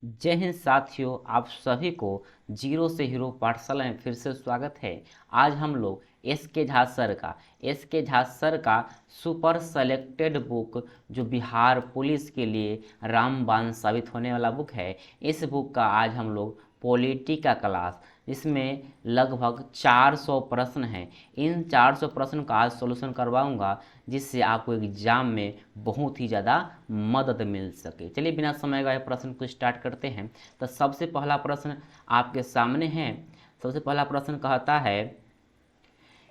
जय हिंद साथियों, आप सभी को जीरो से हीरो पाठशाला में फिर से स्वागत है। आज हम लोग एस के झा सर का सुपर सेलेक्टेड बुक जो बिहार पुलिस के लिए रामबाण साबित होने वाला बुक है, इस बुक का आज हम लोग पॉलिटी का क्लास, इसमें लगभग 400 प्रश्न हैं। इन 400 प्रश्न का आज सॉल्यूशन करवाऊंगा, जिससे आपको एग्जाम में बहुत ही ज़्यादा मदद मिल सके। चलिए बिना समय गए प्रश्न को स्टार्ट करते हैं। तो सबसे पहला प्रश्न आपके सामने है। सबसे पहला प्रश्न कहता है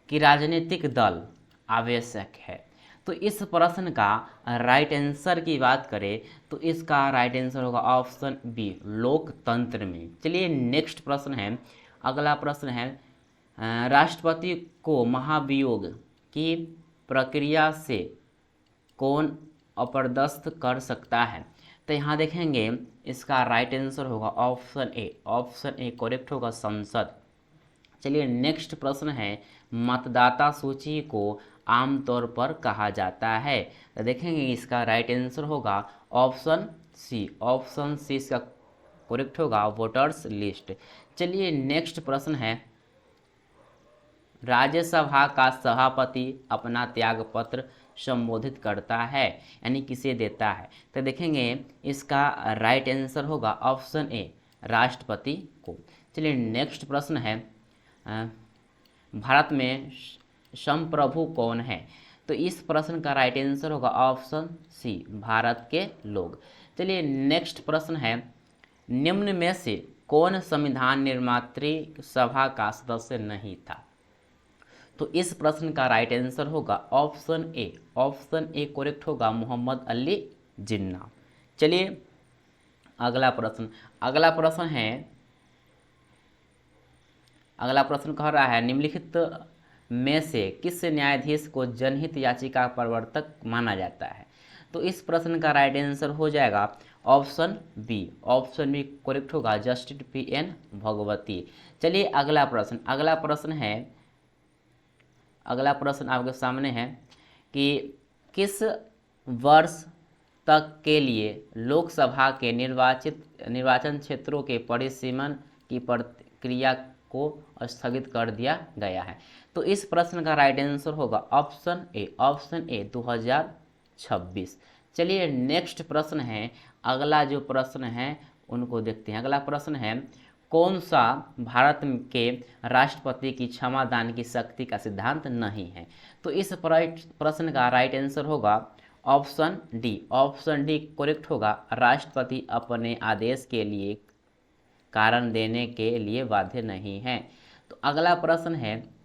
कि राजनीतिक दल आवश्यक है। तो इस प्रश्न का राइट आंसर की बात करें तो इसका राइट आंसर होगा ऑप्शन बी, लोकतंत्र में। चलिए नेक्स्ट प्रश्न है। अगला प्रश्न है, राष्ट्रपति को महाभियोग की प्रक्रिया से कौन अपर्दस्थ कर सकता है? तो यहाँ देखेंगे इसका राइट आंसर होगा option A. Option A correct होगा, संसद। चलिए नेक्स्ट प्रश्न है, मतदाता सूची को आमतौर पर कहा जाता है? तो देखेंगे इसका राइट आंसर होगा ऑप्शन सी। ऑप्शन सी इसका करेक्ट होगा, वोटर्स लिस्ट। चलिए नेक्स्ट प्रश्न है, राज्यसभा का सभापति अपना त्यागपत्र संबोधित करता है यानी किसे देता है? तो देखेंगे इसका राइट आंसर होगा ऑप्शन ए, राष्ट्रपति को। चलिए नेक्स्ट प्रश्न है, भारत में संप्रभु कौन है? तो इस प्रश्न का राइट आंसर होगा ऑप्शन सी, भारत के लोग। चलिए नेक्स्ट प्रश्न है, निम्न में से कौन संविधान निर्मात्री सभा का सदस्य नहीं था? तो इस प्रश्न का राइट आंसर होगा option A. Option A correct होगा, मोहम्मद अली जिन्ना। चलिए अगला प्रश्न। अगला प्रश्न कह रहा है, निम्नलिखित में से किस न्यायाधीश को जनहित याचिका प्रवर्तक माना जाता है? तो इस प्रश्न का राइट आंसर हो जाएगा option B. Option B correct होगा, जस्टिस पी.एन. भगवती। चलिए अगला प्रश्न आपके सामने है कि किस वर्ष तक के लिए लोकसभा के निर्वाचन क्षेत्रों के परिसीमन की प्रक्रिया को स्थगित कर दिया गया है? तो इस प्रश्न का राइट आंसर होगा ऑप्शन ए। Option A 2026। चलिए नेक्स्ट प्रश्न है। अगला जो प्रश्न है उनको देखते हैं। अगला प्रश्न है, कौन सा भारत के राष्ट्रपति की क्षमा दान की शक्ति का सिद्धांत नहीं है? तो इस प्रश्न का राइट आंसर होगा option D. Option D correct होगा, राष्ट्रपति अपने आदेश के लिए कारण देने के लिए बाध्य नहीं है। तो अगला प्रश्न है,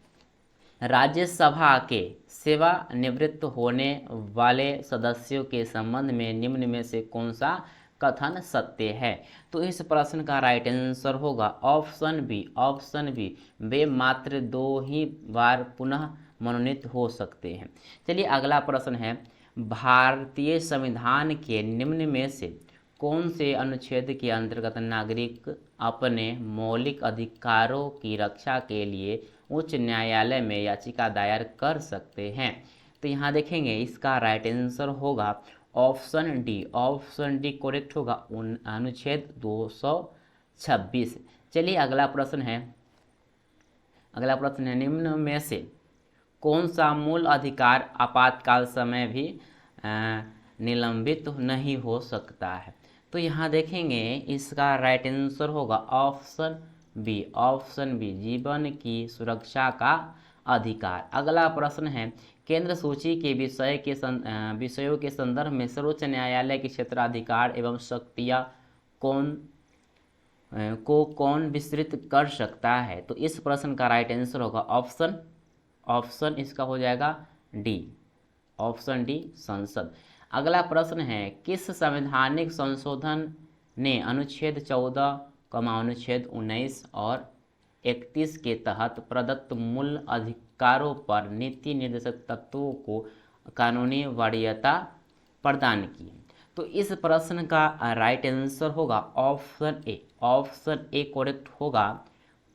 राज्यसभा के सेवानिवृत्त होने वाले सदस्यों के संबंध में निम्न में से कौन सा कथन सत्य है? तो इस प्रश्न का राइट आंसर होगा ऑप्शन बी। ऑप्शन बी, वे मात्र 2 ही बार पुनः मनोनीत हो सकते हैं। चलिए अगला प्रश्न है, भारतीय संविधान के निम्न में से कौन से अनुच्छेद के अंतर्गत नागरिक अपने मौलिक अधिकारों की रक्षा के लिए उच्च न्यायालय में याचिका दायर कर सकते हैं? तो यहाँ देखेंगे इसका राइट आंसर होगा option D. Option D correct होगा, अनुच्छेद 226। चलिए अगला प्रश्न है, निम्न में से कौन सा मूल अधिकार आपातकाल समय भी निलंबित नहीं हो सकता है? तो यहाँ देखेंगे इसका राइट आंसर होगा ऑप्शन बी। ऑप्शन बी, जीवन की सुरक्षा का अधिकार। अगला प्रश्न है, केंद्र सूची के विषयों के संदर्भ में सर्वोच्च न्यायालय के क्षेत्राधिकार एवं शक्तियाँ कौन विस्तृत कर सकता है? तो इस प्रश्न का राइट आंसर होगा ऑप्शन इसका हो जाएगा डी। ऑप्शन डी, संसद। अगला प्रश्न है, किस संवैधानिक संशोधन ने अनुच्छेद 14, अनुच्छेद 19 और 31 के तहत प्रदत्त मूल अधिकारों पर नीति निर्देशक तत्वों को कानूनी वरीयता प्रदान की? तो इस प्रश्न का राइट आंसर होगा option A. Option A correct होगा,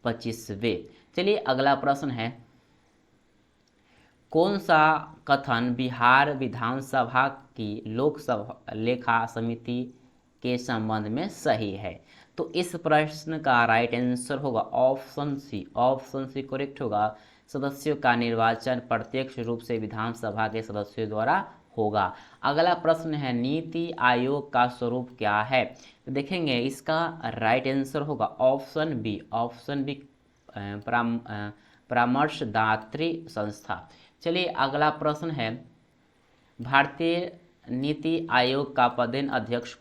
25वें। चलिए अगला प्रश्न है, कौन सा कथन बिहार विधानसभा की लोकसभा लेखा समिति के संबंध में सही है। तो इस प्रश्न का राइट आंसर होगा option C. Option C correct होगा। सदस्यों का निर्वाचन प्रत्यक्ष रूप से विधानसभा के सदस्यों द्वारा होगा। अगला प्रश्न है नीति आयोग का स्वरूप क्या है। तो देखेंगे इसका राइट आंसर होगा ऑप्शन बी। ऑप्शन बी परामर्शदात्री संस्था। चलिए अगला प्रश्न है भारतीय नीति आयोग का पदेन अध्यक्ष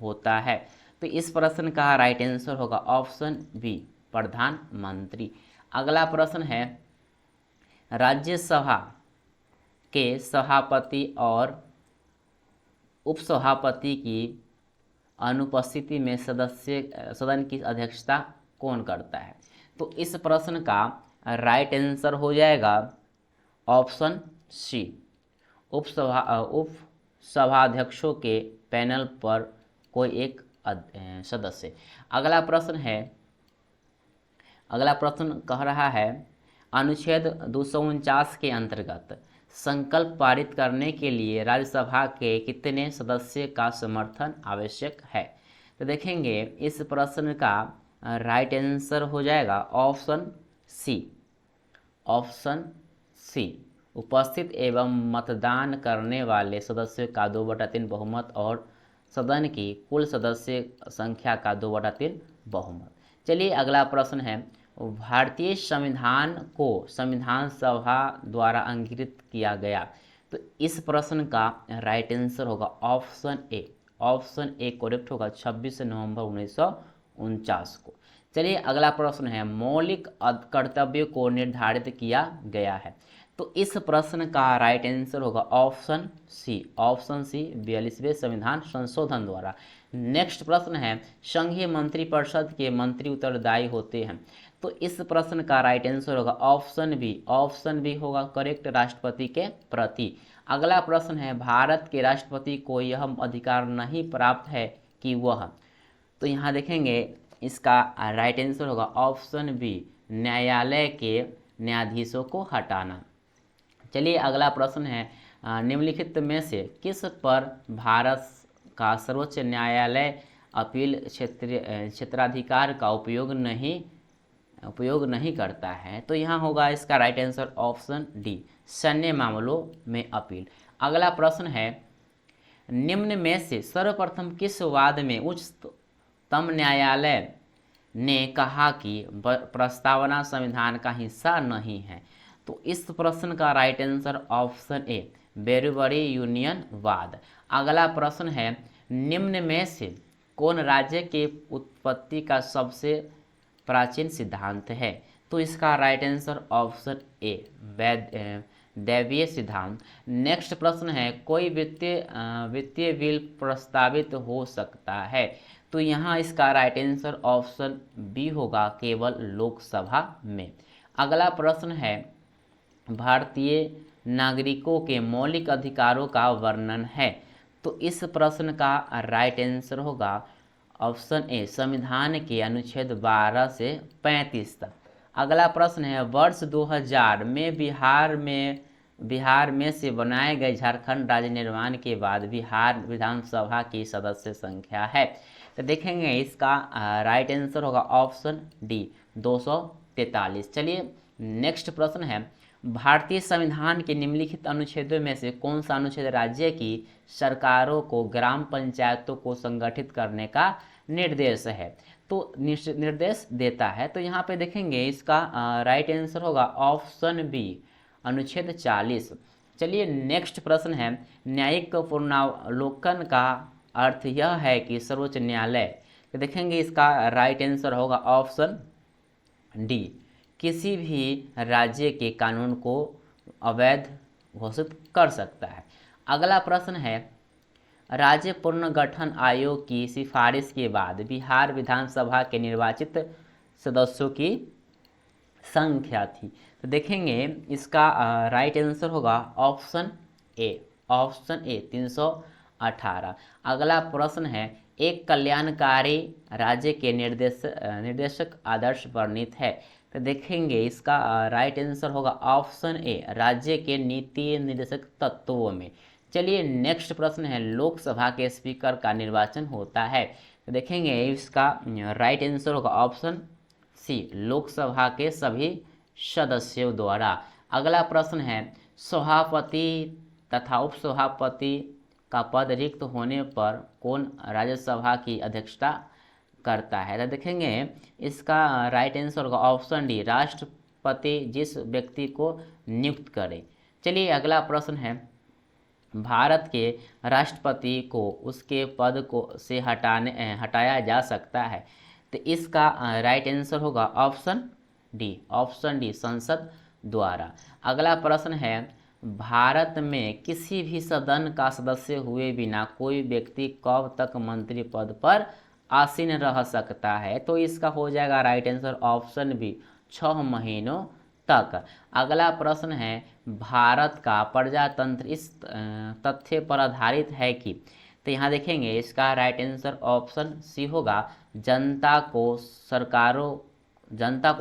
होता है। तो इस प्रश्न का राइट आंसर होगा ऑप्शन बी प्रधानमंत्री। अगला प्रश्न है राज्यसभा के सभापति और उपसभापति की अनुपस्थिति में सदन की अध्यक्षता कौन करता है। तो इस प्रश्न का राइट आंसर हो जाएगा ऑप्शन सी उपसभाध्यक्षों के पैनल पर कोई एक सदस्य। अगला प्रश्न कह रहा है अनुच्छेद 249 के अंतर्गत संकल्प पारित करने के लिए राज्यसभा के कितने सदस्य का समर्थन आवश्यक है। तो देखेंगे इस प्रश्न का राइट आंसर हो जाएगा ऑप्शन सी। ऑप्शन सी उपस्थित एवं मतदान करने वाले सदस्यों का 2/3 बहुमत और सदन की कुल सदस्य संख्या का 2/3 बहुमत। चलिए अगला प्रश्न है भारतीय संविधान को संविधान सभा द्वारा अंगीकृत किया गया। तो इस प्रश्न का राइट आंसर होगा option A. Option A correct होगा 26 नवंबर 1949 को। चलिए अगला प्रश्न है मौलिक कर्तव्यों को निर्धारित किया गया है। तो इस प्रश्न का राइट आंसर होगा ऑप्शन सी। ऑप्शन सी 42वें संविधान संशोधन द्वारा। नेक्स्ट प्रश्न है संघीय मंत्रिपरिषद के मंत्री उत्तरदायी होते हैं। तो इस प्रश्न का राइट आंसर होगा ऑप्शन बी। ऑप्शन बी होगा करेक्ट राष्ट्रपति के प्रति। अगला प्रश्न है भारत के राष्ट्रपति को यह अधिकार नहीं प्राप्त है कि वह। तो यहाँ देखेंगे इसका राइट आंसर होगा ऑप्शन बी न्यायालय के न्यायाधीशों को हटाना। चलिए अगला प्रश्न है निम्नलिखित में से किस पर भारत का सर्वोच्च न्यायालय अपील क्षेत्राधिकार का उपयोग नहीं करता है। तो यहाँ होगा इसका राइट आंसर ऑप्शन डी सैन्य मामलों में अपील। अगला प्रश्न है निम्न में से सर्वप्रथम किस वाद में उच्चतम न्यायालय ने कहा कि प्रस्तावना संविधान का हिस्सा नहीं है। तो इस प्रश्न का right answer option A Berubari union वाद। अगला प्रश्न है निम्न में से कौन राज्य के उत्पत्ति का सबसे प्राचीन सिद्धांत है। तो इसका राइट आंसर ऑप्शन ए दैवीय सिद्धांत। नेक्स्ट प्रश्न है कोई वित्तीय बिल प्रस्तावित हो सकता है। तो यहाँ इसका राइट आंसर ऑप्शन बी होगा केवल लोकसभा में। अगला प्रश्न है भारतीय नागरिकों के मौलिक अधिकारों का वर्णन है। तो इस प्रश्न का राइट आंसर होगा ऑप्शन ए संविधान के अनुच्छेद 12 से 35 तक। अगला प्रश्न है वर्ष 2000 में बिहार में से बनाए गए झारखंड राज्य निर्माण के बाद बिहार विधानसभा की सदस्य संख्या है। तो देखेंगे इसका राइट आंसर होगा ऑप्शन डी 243। चलिए नेक्स्ट प्रश्न है भारतीय संविधान के निम्नलिखित अनुच्छेदों में से कौन सा अनुच्छेद राज्य की सरकारों को ग्राम पंचायतों को संगठित करने का निर्देश है। तो निर्देश देता है। तो यहाँ पे देखेंगे इसका राइट आंसर होगा ऑप्शन बी अनुच्छेद 40। चलिए नेक्स्ट प्रश्न है न्यायिक पुनरावलोकन का अर्थ यह है कि सर्वोच्च न्यायालय। तो देखेंगे इसका राइट आंसर होगा ऑप्शन डी किसी भी राज्य के कानून को अवैध घोषित कर सकता है। अगला प्रश्न है राज्य पुनर्गठन आयोग की सिफारिश के बाद बिहार विधानसभा के निर्वाचित सदस्यों की संख्या थी। तो देखेंगे इसका राइट आंसर होगा ऑप्शन ए 318। अगला प्रश्न है एक कल्याणकारी राज्य के निर्देशक आदर्श वर्णित है। तो देखेंगे इसका राइट आंसर होगा ऑप्शन ए राज्य के नीति निर्देशक तत्वों में। चलिए नेक्स्ट प्रश्न है, लोकसभा के स्पीकर का निर्वाचन होता है। तो देखेंगे इसका राइट आंसर होगा ऑप्शन सी, लोकसभा के सभी सदस्यों द्वारा। अगला प्रश्न है, सभापति तथा उपसभापति का पद रिक्त होने पर कौन राज्यसभा की अध्यक्षता करता है। तो देखेंगे इसका राइट आंसर होगा ऑप्शन डी, राष्ट्रपति जिस व्यक्ति को नियुक्त करे। चलिए अगला प्रश्न है, भारत के राष्ट्रपति को उसके पद को से हटाया जा सकता है। तो इसका राइट आंसर होगा ऑप्शन डी, संसद द्वारा। अगला प्रश्न है, भारत में किसी भी सदन का सदस्य हुए बिना कोई व्यक्ति कब तक मंत्री पद पर आसीन रह सकता है। तो इसका हो जाएगा राइट आंसर ऑप्शन बी, 6 महीनों तक। अगला प्रश्न है, भारत का प्रजातंत्र इस तथ्य पर आधारित है कि। तो यहाँ देखेंगे इसका राइट आंसर ऑप्शन सी होगा, जनता को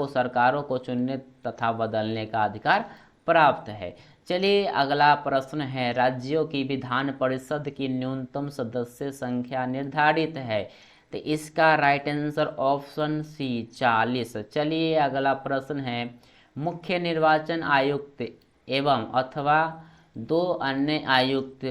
सरकारों को चुनने तथा बदलने का अधिकार प्राप्त है। चलिए अगला प्रश्न है, राज्यों की विधान परिषद की न्यूनतम सदस्य संख्या निर्धारित है। तो इसका राइट आंसर ऑप्शन सी, 40। चलिए अगला प्रश्न है, मुख्य निर्वाचन आयुक्त एवं अथवा 2 अन्य आयुक्त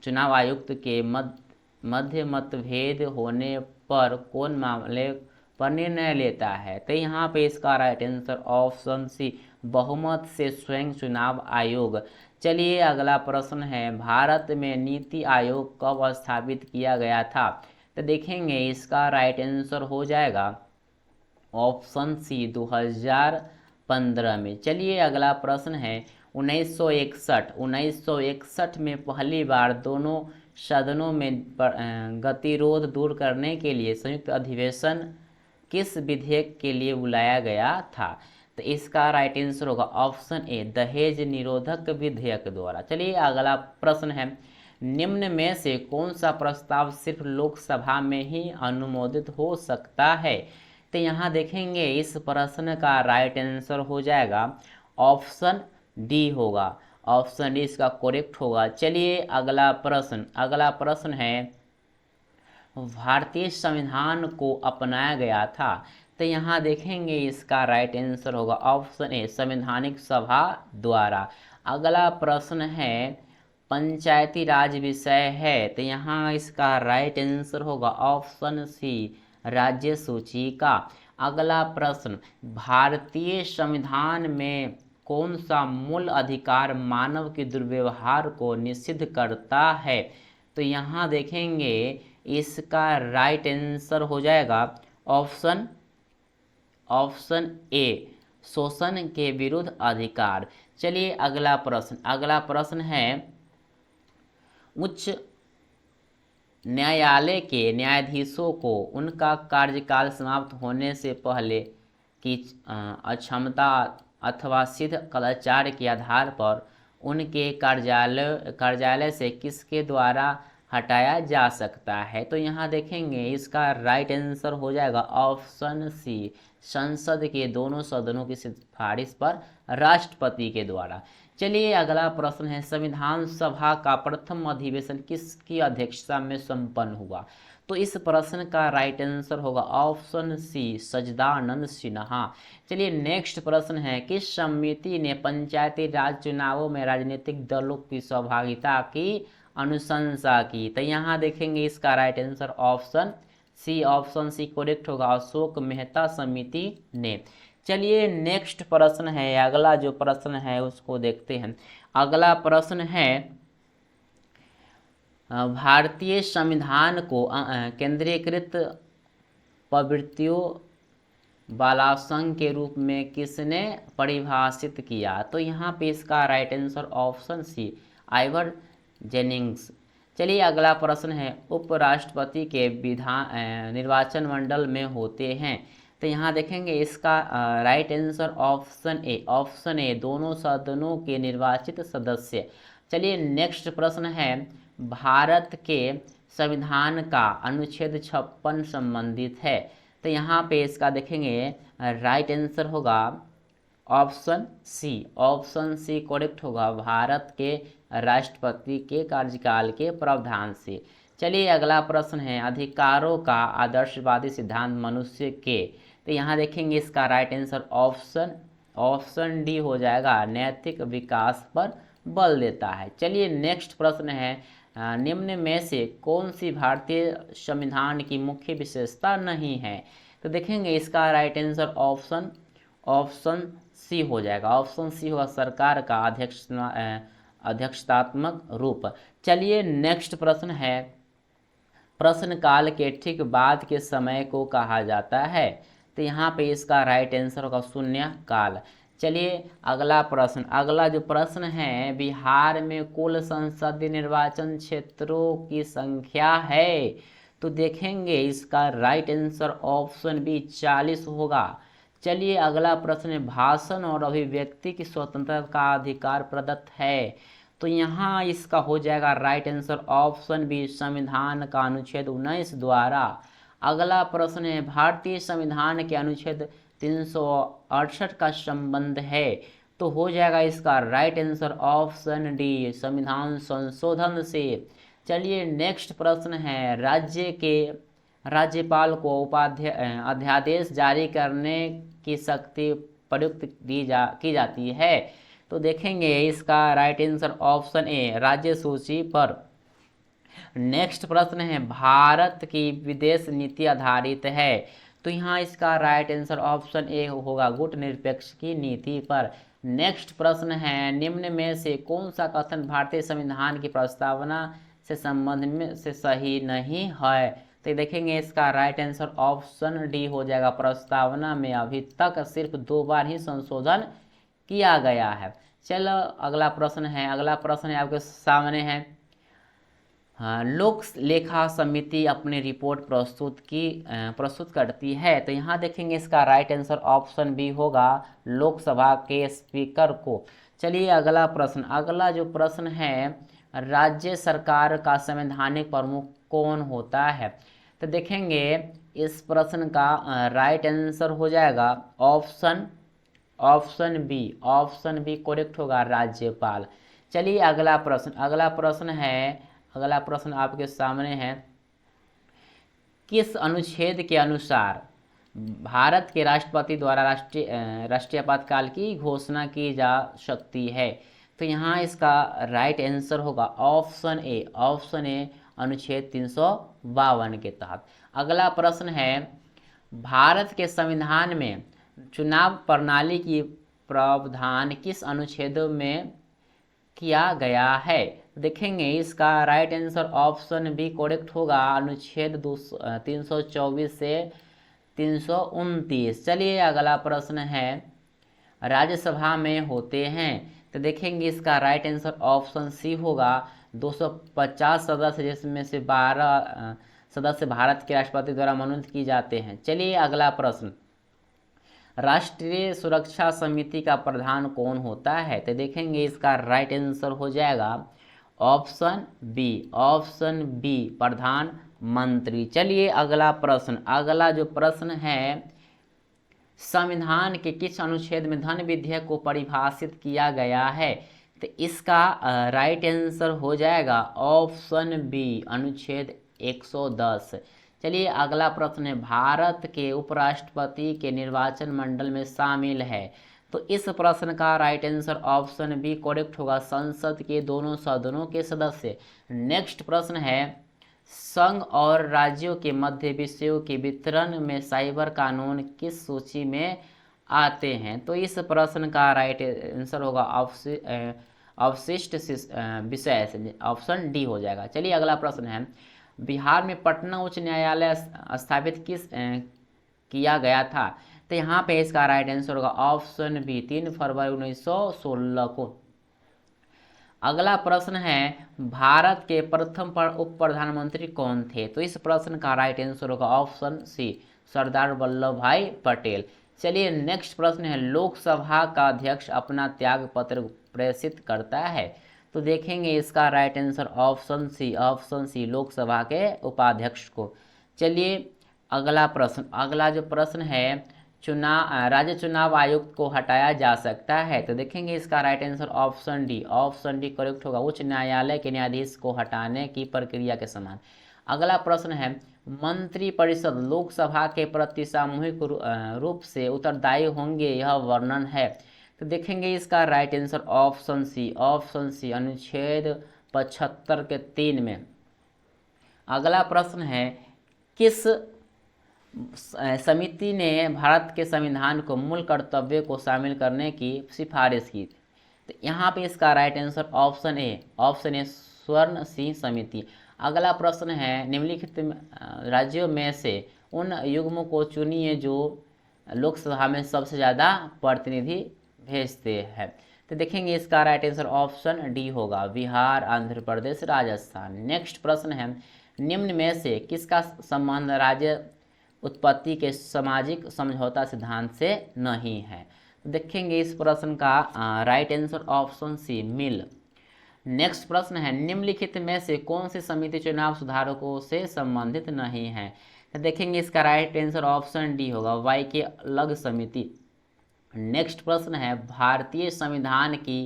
चुनाव आयुक्त के मध्य मतभेद होने पर कौन मामले पर निर्णय लेता है। तो यहाँ पे इसका राइट आंसर ऑप्शन सी, बहुमत से स्वयं चुनाव आयोग। चलिए अगला प्रश्न है, भारत में नीति आयोग कब स्थापित किया गया था। तो देखेंगे इसका राइट आंसर हो जाएगा ऑप्शन सी, 2015 में। चलिए अगला प्रश्न है, 1961 में पहली बार दोनों सदनों में गतिरोध दूर करने के लिए संयुक्त अधिवेशन किस विधेयक के लिए बुलाया गया था। तो इसका राइट आंसर होगा ऑप्शन ए, दहेज निरोधक विधेयक द्वारा। चलिए अगला प्रश्न है, निम्न में से कौन सा प्रस्ताव सिर्फ लोकसभा में ही अनुमोदित हो सकता है। तो यहाँ देखेंगे इस प्रश्न का राइट आंसर हो जाएगा ऑप्शन डी होगा, ऑप्शन डी इसका करेक्ट होगा। चलिए अगला प्रश्न है, भारतीय संविधान को अपनाया गया था। तो यहाँ देखेंगे इसका राइट आंसर होगा ऑप्शन ए, संवैधानिक सभा द्वारा। अगला प्रश्न है, पंचायती राज विषय है। तो यहाँ इसका राइट आंसर होगा ऑप्शन सी, राज्य सूची का। अगला प्रश्न, भारतीय संविधान में कौन सा मूल अधिकार मानव के दुर्व्यवहार को निषिद्ध करता है। तो यहाँ देखेंगे इसका राइट आंसर हो जाएगा ऑप्शन ए, शोषण के विरुद्ध अधिकार। चलिए अगला प्रश्न है, उच्च न्यायालय के न्यायाधीशों को उनका कार्यकाल समाप्त होने से पहले की अक्षमता अथवा सिद्ध कदाचार के आधार पर उनके कार्यालय से किसके द्वारा हटाया जा सकता है। तो यहाँ देखेंगे इसका राइट आंसर हो जाएगा ऑप्शन सी, संसद के दोनों सदनों की सिफारिश पर राष्ट्रपति के द्वारा। चलिए अगला प्रश्न है, संविधान सभा का प्रथम अधिवेशन किसकी अध्यक्षता में संपन्न हुआ। तो इस प्रश्न का राइट आंसर होगा ऑप्शन सी, सच्चिदानंद सिन्हा। चलिए नेक्स्ट प्रश्न है, किस समिति ने पंचायती राज चुनावों में राजनीतिक दलों की सहभागिता की अनुशंसा की। तो यहाँ देखेंगे इसका right answer option C correct होगा, अशोक मेहता समिति ने। चलिए नेक्स्ट प्रश्न है, अगला जो प्रश्न है उसको देखते हैं। अगला प्रश्न है, भारतीय संविधान को केंद्रीकृत प्रवृत्तियों वाला संघ के रूप में किसने परिभाषित किया। तो यहाँ पे इसका right answer option C, Ivor Jennings. चलिए अगला प्रश्न है, उपराष्ट्रपति के निर्वाचन मंडल में होते हैं। तो यहाँ देखेंगे इसका राइट आंसर ऑप्शन ए, दोनों सदनों के निर्वाचित सदस्य। चलिए नेक्स्ट प्रश्न है, भारत के संविधान का अनुच्छेद 56 संबंधित है। तो यहाँ पे इसका देखेंगे राइट आंसर होगा ऑप्शन सी करेक्ट होगा, भारत के राष्ट्रपति के कार्यकाल के प्रावधान से। चलिए अगला प्रश्न है, अधिकारों का आदर्शवादी सिद्धांत मनुष्य के, तो यहाँ देखेंगे इसका राइट आंसर ऑप्शन डी हो जाएगा, नैतिक विकास पर बल देता है। चलिए नेक्स्ट प्रश्न है, निम्न में से कौन सी भारतीय संविधान की मुख्य विशेषता नहीं है, तो देखेंगे इसका राइट आंसर ऑप्शन सी हो जाएगा, ऑप्शन सी होगा, सरकार का अध्यक्षतात्मक रूप। चलिए नेक्स्ट प्रश्न है, प्रश्न काल के ठीक बाद के समय को कहा जाता है, तो यहाँ पे इसका राइट आंसर होगा शून्य काल। चलिए अगला जो प्रश्न है, बिहार में कुल संसदीय निर्वाचन क्षेत्रों की संख्या है, तो देखेंगे इसका राइट आंसर ऑप्शन बी 40 होगा। चलिए अगला प्रश्न है, भाषण और अभिव्यक्ति की स्वतंत्रता का अधिकार प्रदत्त है, तो यहाँ इसका हो जाएगा राइट आंसर ऑप्शन बी, संविधान का अनुच्छेद 19 द्वारा। अगला प्रश्न है, भारतीय संविधान के अनुच्छेद 368 का संबंध है, तो हो जाएगा इसका राइट आंसर ऑप्शन डी, संविधान संशोधन से। चलिए नेक्स्ट प्रश्न है, राज्य के राज्यपाल को अध्यादेश जारी करने की शक्ति प्रयुक्त की जाती है, तो देखेंगे इसका राइट आंसर ऑप्शन ए, राज्य सूची पर। नेक्स्ट प्रश्न है, भारत की विदेश नीति आधारित है, तो यहाँ इसका राइट आंसर ऑप्शन ए होगा, गुटनिरपेक्ष की नीति पर। नेक्स्ट प्रश्न है, निम्न में से कौन सा कथन भारतीय संविधान की प्रस्तावना से संबंध में से सही नहीं है, तो देखेंगे इसका राइट आंसर ऑप्शन डी हो जाएगा, प्रस्तावना में अभी तक सिर्फ 2 बार ही संशोधन किया गया है। चलो अगला प्रश्न है आपके सामने है, लोक लेखा समिति अपनी रिपोर्ट प्रस्तुत करती है, तो यहाँ देखेंगे इसका राइट आंसर ऑप्शन बी होगा, लोकसभा के स्पीकर को। चलिए अगला जो प्रश्न है, राज्य सरकार का संवैधानिक प्रमुख कौन होता है, तो देखेंगे इस प्रश्न का राइट आंसर हो जाएगा ऑप्शन बी करेक्ट होगा, राज्यपाल। चलिए अगला प्रश्न आपके सामने है, किस अनुच्छेद के अनुसार भारत के राष्ट्रपति द्वारा राष्ट्रीय आपातकाल की घोषणा की जा सकती है, तो यहाँ इसका राइट आंसर होगा ऑप्शन ए अनुच्छेद 352 के तहत। अगला प्रश्न है, भारत के संविधान में चुनाव प्रणाली की प्रावधान किस अनुच्छेद में किया गया है, देखेंगे इसका right answer option B correct होगा, अनुच्छेद 324 से 329। चलिए अगला प्रश्न है, राज्यसभा में होते हैं, तो देखेंगे इसका राइट आंसर ऑप्शन सी होगा, 250 सदस्य जिसमें से 12 सदस्य भारत के राष्ट्रपति द्वारा मनोनीत किए जाते हैं। चलिए अगला प्रश्न, राष्ट्रीय सुरक्षा समिति का प्रधान कौन होता है, तो देखेंगे इसका राइट आंसर हो जाएगा ऑप्शन बी प्रधानमंत्री। चलिए अगला जो प्रश्न है, संविधान के किस अनुच्छेद में धन विधेयक को परिभाषित किया गया है, तो इसका राइट आंसर हो जाएगा ऑप्शन बी, अनुच्छेद 110। चलिए अगला प्रश्न है, भारत के उपराष्ट्रपति के निर्वाचन मंडल में शामिल है, तो इस प्रश्न का right answer option B correct होगा, संसद के दोनों सदनों के सदस्य। नेक्स्ट प्रश्न है, संघ और राज्यों के मध्य विषयों के वितरण में साइबर कानून किस सूची में आते हैं, तो इस प्रश्न का राइट आंसर होगा अवशिष्ट विषय, ऑप्शन डी हो जाएगा। चलिए अगला प्रश्न है, बिहार में पटना उच्च न्यायालय स्थापित किया गया था, तो यहाँ पे इसका राइट आंसर होगा ऑप्शन बी, 3 फरवरी 1916 को। अगला प्रश्न है, भारत के प्रथम उप प्रधानमंत्री कौन थे, तो इस प्रश्न का राइट आंसर होगा ऑप्शन सी, सरदार वल्लभ भाई पटेल। चलिए नेक्स्ट प्रश्न है, लोकसभा का अध्यक्ष अपना त्याग पत्र प्रेषित करता है, तो देखेंगे इसका right answer option C Lok Sabha के उपाध्यक्ष को। चलिए अगला जो प्रश्न है, राज्य चुनाव आयुक्त को हटाया जा सकता है? तो देखेंगे इसका right answer option D, option D correct होगा। उच्च न्यायालय के न्यायाधीश को हटाने की प्रक्रिया के समान। अगला प्रश्न है मंत्रिपरिषद लोकसभा के प्रति सामूहिक रूप से उत्तरदायी होंगे, यह वर्णन है। तो देखेंगे इसका right answer option C, option C अनुच्छेद 75 के 3 में। अगला प्रश्न है किस समिति ने भारत के संविधान को मूल कर्तव्य को शामिल करने की सिफारिश की? तो यहाँ पे इसका right answer option A, option A स्वर्ण सिंह समिति। अगला प्रश्न है निम्नलिखित राज्यों में से उन युग्मों को चुनिए जो लोकसभा में सबसे ज़्यादा प्रतिनिधि भेजते हैं। तो देखेंगे इसका राइट आंसर ऑप्शन डी होगा, बिहार, आंध्र प्रदेश, राजस्थान। नेक्स्ट प्रश्न है निम्न में से किसका संबंध राज्य उत्पत्ति के सामाजिक समझौता सिद्धांत से नहीं है? तो देखेंगे इस प्रश्न का राइट आंसर ऑप्शन सी, मिल। नेक्स्ट प्रश्न है निम्नलिखित में से कौन सी समिति चुनाव सुधारकों से संबंधित नहीं है? तो देखेंगे इसका राइट आंसर ऑप्शन डी होगा, वाई के अलग समिति। नेक्स्ट प्रश्न है भारतीय संविधान की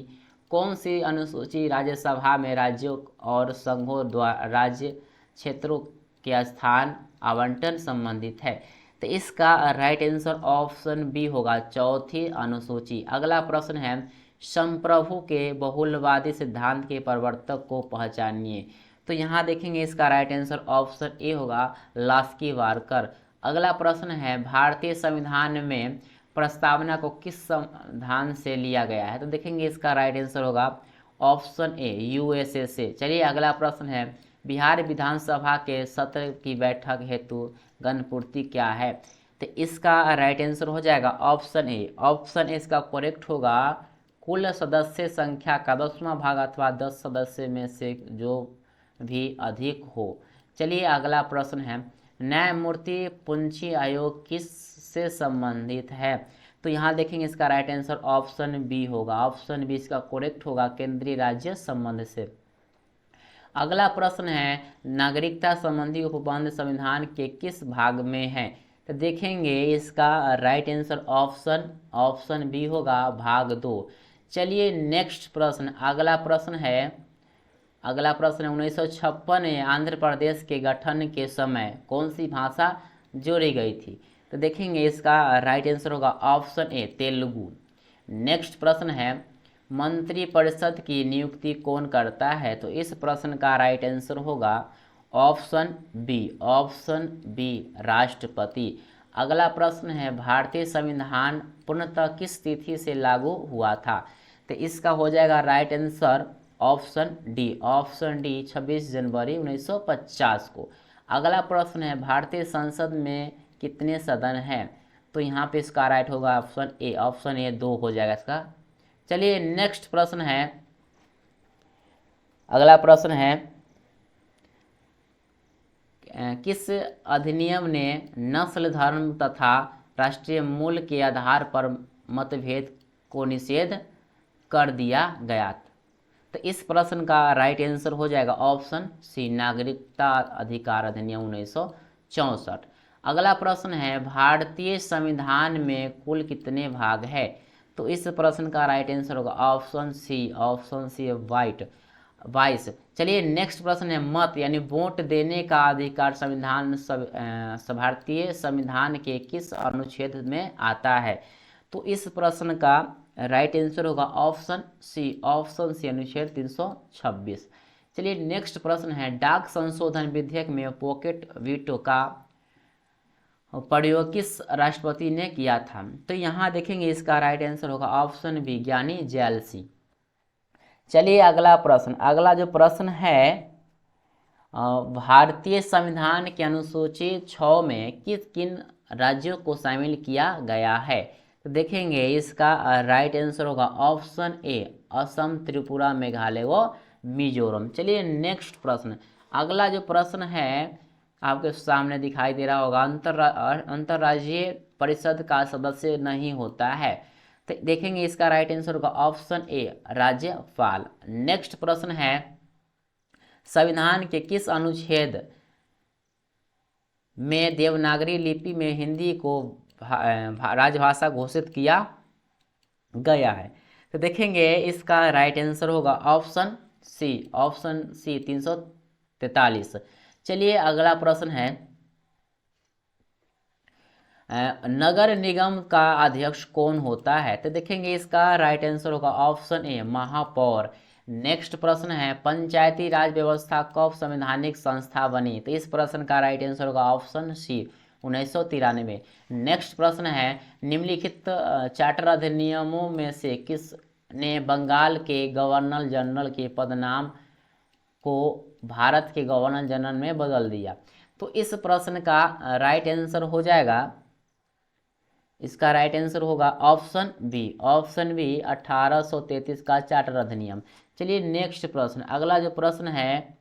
कौन सी अनुसूची राज्यसभा में राज्यों और संघों द्वारा राज्य क्षेत्रों के स्थान आवंटन संबंधित है? तो इसका राइट आंसर ऑप्शन बी होगा, चौथी अनुसूची। अगला प्रश्न है संप्रभु के बहुलवादी सिद्धांत के प्रवर्तक को पहचानिए। तो यहाँ देखेंगे इसका राइट आंसर ऑप्शन ए होगा, लास्की वारकर। अगला प्रश्न है भारतीय संविधान में प्रस्तावना को किस संविधान से लिया गया है? तो देखेंगे इसका राइट आंसर होगा ऑप्शन ए, यूएसए से। चलिए अगला प्रश्न है बिहार विधानसभा के सत्र की बैठक हेतु गणपूर्ति क्या है? तो इसका राइट आंसर हो जाएगा ऑप्शन ए, ऑप्शन ए इसका करेक्ट होगा कुल सदस्य संख्या का 10वां भाग अथवा 10 सदस्य में से जो भी अधिक हो। चलिए अगला प्रश्न है न्यायमूर्ति पुंछी आयोग किस से संबंधित है? तो यहाँ देखेंगे इसका राइट आंसर ऑप्शन बी होगा, ऑप्शन बी इसका करेक्ट होगा, केंद्रीय राज्य संबंध से। अगला प्रश्न है नागरिकता संबंधी उपबंध संविधान के किस भाग में है? तो देखेंगे इसका राइट आंसर ऑप्शन बी होगा, भाग 2। चलिए नेक्स्ट प्रश्न, अगला प्रश्न है 1956 में आंध्र प्रदेश के गठन के समय कौन सी भाषा जोड़ी गई थी? तो देखेंगे इसका राइट आंसर होगा ऑप्शन ए, तेलुगु। नेक्स्ट प्रश्न है मंत्रिपरिषद की नियुक्ति कौन करता है? तो इस प्रश्न का राइट आंसर होगा ऑप्शन बी, राष्ट्रपति। अगला प्रश्न है भारतीय संविधान पूर्णतः किस तिथि से लागू हुआ था? तो इसका हो जाएगा राइट आंसर ऑप्शन डी, 26 जनवरी 1950 को। अगला प्रश्न है भारतीय संसद में कितने सदन हैं? तो यहाँ पे इसका राइट होगा ऑप्शन ए 2 हो जाएगा इसका। चलिए नेक्स्ट प्रश्न है, अगला प्रश्न है किस अधिनियम ने नस्ल, धर्म तथा राष्ट्रीय मूल के आधार पर मतभेद को निषेध कर दिया गया? तो इस प्रश्न का राइट आंसर हो जाएगा ऑप्शन सी, नागरिकता अधिकार अधिनियम 1964। अगला प्रश्न है भारतीय संविधान में कुल कितने भाग है? तो इस प्रश्न का राइट आंसर होगा ऑप्शन सी, 22। चलिए नेक्स्ट प्रश्न है मत यानी वोट देने का अधिकार संविधान भारतीय संविधान के किस अनुच्छेद में आता है? तो इस प्रश्न का राइट आंसर होगा ऑप्शन सी, अनुच्छेद 326। चलिए नेक्स्ट प्रश्न है डाक संशोधन विधेयक में पॉकेट वीटो का प्रयोग किस राष्ट्रपति ने किया था? तो यहाँ देखेंगे इसका राइट आंसर होगा ऑप्शन बी, ज्ञानी जैल सिंह। चलिए अगला प्रश्न, अगला जो प्रश्न है भारतीय संविधान के अनुसूची 6 में किन राज्यों को शामिल किया गया है? तो देखेंगे इसका राइट आंसर होगा ऑप्शन ए, असम, त्रिपुरा, मेघालय व मिजोरम। चलिए नेक्स्ट प्रश्न, अगला जो प्रश्न है आपके सामने दिखाई दे रहा होगा अंतर्राज्यीय परिषद का सदस्य नहीं होता है। तो देखेंगे इसका राइट आंसर होगा ऑप्शन ए, राज्यपाल। नेक्स्ट प्रश्न है संविधान के किस अनुच्छेद में देवनागरी लिपि में हिंदी को राजभाषा घोषित किया गया है। तो देखेंगे इसका राइट आंसर होगा ऑप्शन सी 343। चलिए अगला प्रश्न है, नगर निगम का अध्यक्ष कौन होता है? तो देखेंगे इसका राइट आंसर होगा ऑप्शन ए महापौर। नेक्स्ट प्रश्न है, पंचायती राज व्यवस्था कब संवैधानिक संस्था बनी? तो इस प्रश्न का राइट आंसर होगा ऑप्शन सी 1993। नेक्स्ट प्रश्न है, निम्नलिखित चार्टर अधिनियमों में से किस ने बंगाल के गवर्नर जनरल के पदनाम को भारत के गवर्नर जनरल में बदल दिया? तो इस प्रश्न का राइट आंसर हो जाएगा, इसका राइट आंसर होगा ऑप्शन बी 1833 का चार्टर अधिनियम। चलिए नेक्स्ट प्रश्न, अगला जो प्रश्न है,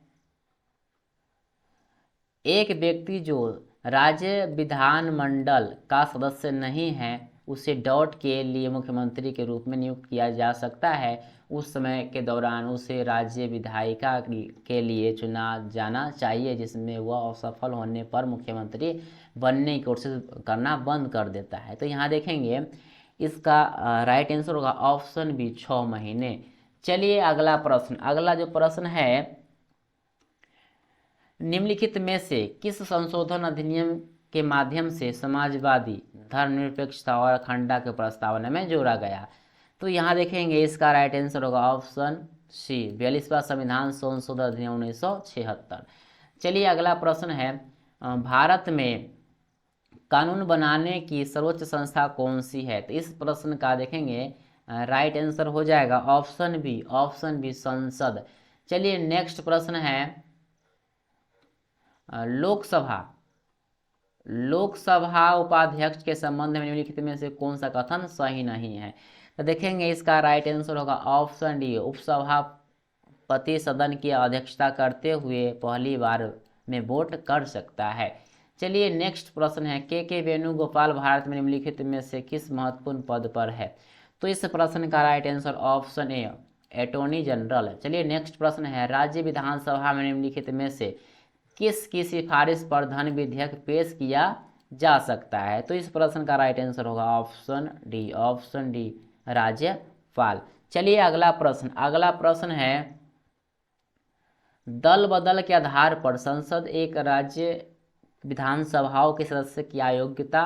एक व्यक्ति जो राज्य विधानमंडल का सदस्य नहीं है उसे डॉट के लिए मुख्यमंत्री के रूप में नियुक्त किया जा सकता है। उस समय के दौरान उसे राज्य विधायिका के लिए चुना जाना चाहिए, जिसमें वह असफल होने पर मुख्यमंत्री बनने की कोशिश करना बंद कर देता है। तो यहाँ देखेंगे इसका राइट आंसर होगा ऑप्शन बी 6 महीने। चलिए अगला प्रश्न, अगला जो प्रश्न है, निम्नलिखित में से किस संशोधन अधिनियम के माध्यम से समाजवादी धर्मनिरपेक्षता और अखंडता के प्रस्तावना में जोड़ा गया? तो यहाँ देखेंगे इसका राइट आंसर होगा ऑप्शन सी 42वां संविधान संशोधन अधिनियम 1976। चलिए अगला प्रश्न है, भारत में कानून बनाने की सर्वोच्च संस्था कौन सी है? तो इस प्रश्न का देखेंगे राइट आंसर हो जाएगा ऑप्शन बी संसद। चलिए नेक्स्ट प्रश्न है, लोकसभा उपाध्यक्ष के संबंध में निम्नलिखित में से कौन सा कथन सही नहीं है? तो देखेंगे इसका राइट आंसर होगा ऑप्शन डी उपसभापति सदन की अध्यक्षता करते हुए पहली बार में वोट कर सकता है। चलिए नेक्स्ट प्रश्न है, के वेणुगोपाल भारत में निम्नलिखित में से किस महत्वपूर्ण पद पर है? तो इस प्रश्न का राइट आंसर ऑप्शन ए अटॉर्नी जनरल। चलिए नेक्स्ट प्रश्न है, राज्य विधानसभा में निम्नलिखित में से किसकी सिफारिश पर धन विधेयक पेश किया जा सकता है? तो इस प्रश्न का राइट आंसर होगा ऑप्शन डी राज्यपाल। चलिए अगला प्रश्न है, दल बदल के आधार पर संसद एक राज्य विधानसभाओं के सदस्य की अयोग्यता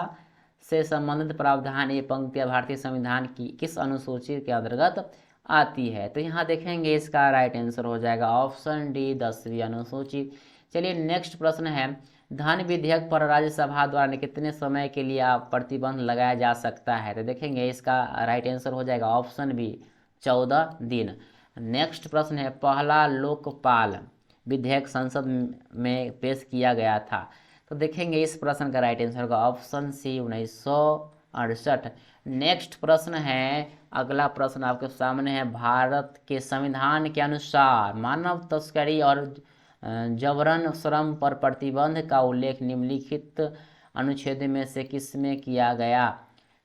से संबंधित प्रावधान ये पंक्तियां भारतीय संविधान की किस अनुसूची के अंतर्गत आती है? तो यहाँ देखेंगे इसका राइट आंसर हो जाएगा ऑप्शन डी 10वीं अनुसूची। चलिए नेक्स्ट प्रश्न है, धन विधेयक पर राज्यसभा द्वारा कितने समय के लिए प्रतिबंध लगाया जा सकता है? तो देखेंगे इसका राइट आंसर हो जाएगा ऑप्शन बी 14 दिन। नेक्स्ट प्रश्न है, पहला लोकपाल विधेयक संसद में पेश किया गया था? तो देखेंगे इस प्रश्न का राइट आंसर होगा ऑप्शन सी 1968। नेक्स्ट प्रश्न है, अगला प्रश्न आपके सामने है, भारत के संविधान के अनुसार मानव तस्करी और जबरन श्रम पर प्रतिबंध का उल्लेख निम्नलिखित अनुच्छेद में से किसमें किया गया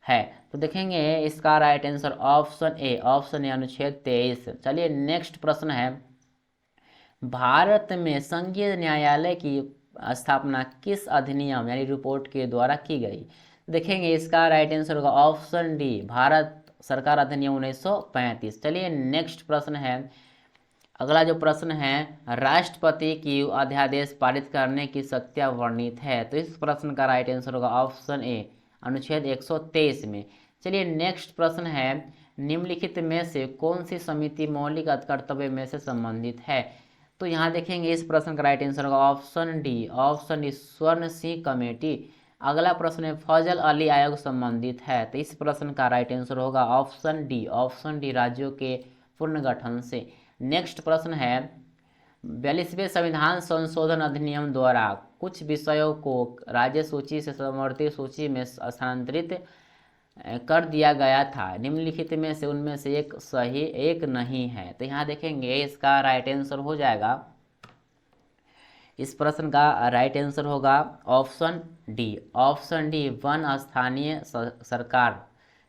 है? तो देखेंगे इसका राइट आंसर ऑप्शन ए अनुच्छेद 23। चलिए नेक्स्ट प्रश्न है, भारत में संघीय न्यायालय की स्थापना किस अधिनियम यानी रिपोर्ट के द्वारा की गई? देखेंगे इसका राइट आंसर होगा ऑप्शन डी भारत सरकार अधिनियम 1935। चलिए नेक्स्ट प्रश्न है, अगला जो प्रश्न है, राष्ट्रपति की अध्यादेश पारित करने की शक्तियां वर्णित है? तो इस प्रश्न का राइट आंसर होगा ऑप्शन ए अनुच्छेद 123 में। चलिए नेक्स्ट प्रश्न है, निम्नलिखित में से कौन सी समिति मौलिक कर्तव्य में से संबंधित है? तो यहाँ देखेंगे इस प्रश्न का राइट आंसर होगा ऑप्शन डी स्वर्ण सिंह कमेटी। अगला प्रश्न है, फजल अली आयोग संबंधित है? तो इस प्रश्न का राइट आंसर होगा ऑप्शन डी राज्यों के पुनर्गठन से। नेक्स्ट प्रश्न है, 42वें संविधान संशोधन अधिनियम द्वारा कुछ विषयों को राज्य सूची से समवर्ती सूची में स्थानांतरित कर दिया गया था, निम्नलिखित में से उनमें से एक सही एक नहीं है? तो यहाँ देखेंगे इसका राइट आंसर हो जाएगा, इस प्रश्न का राइट आंसर होगा ऑप्शन डी वन स्थानीय सरकार।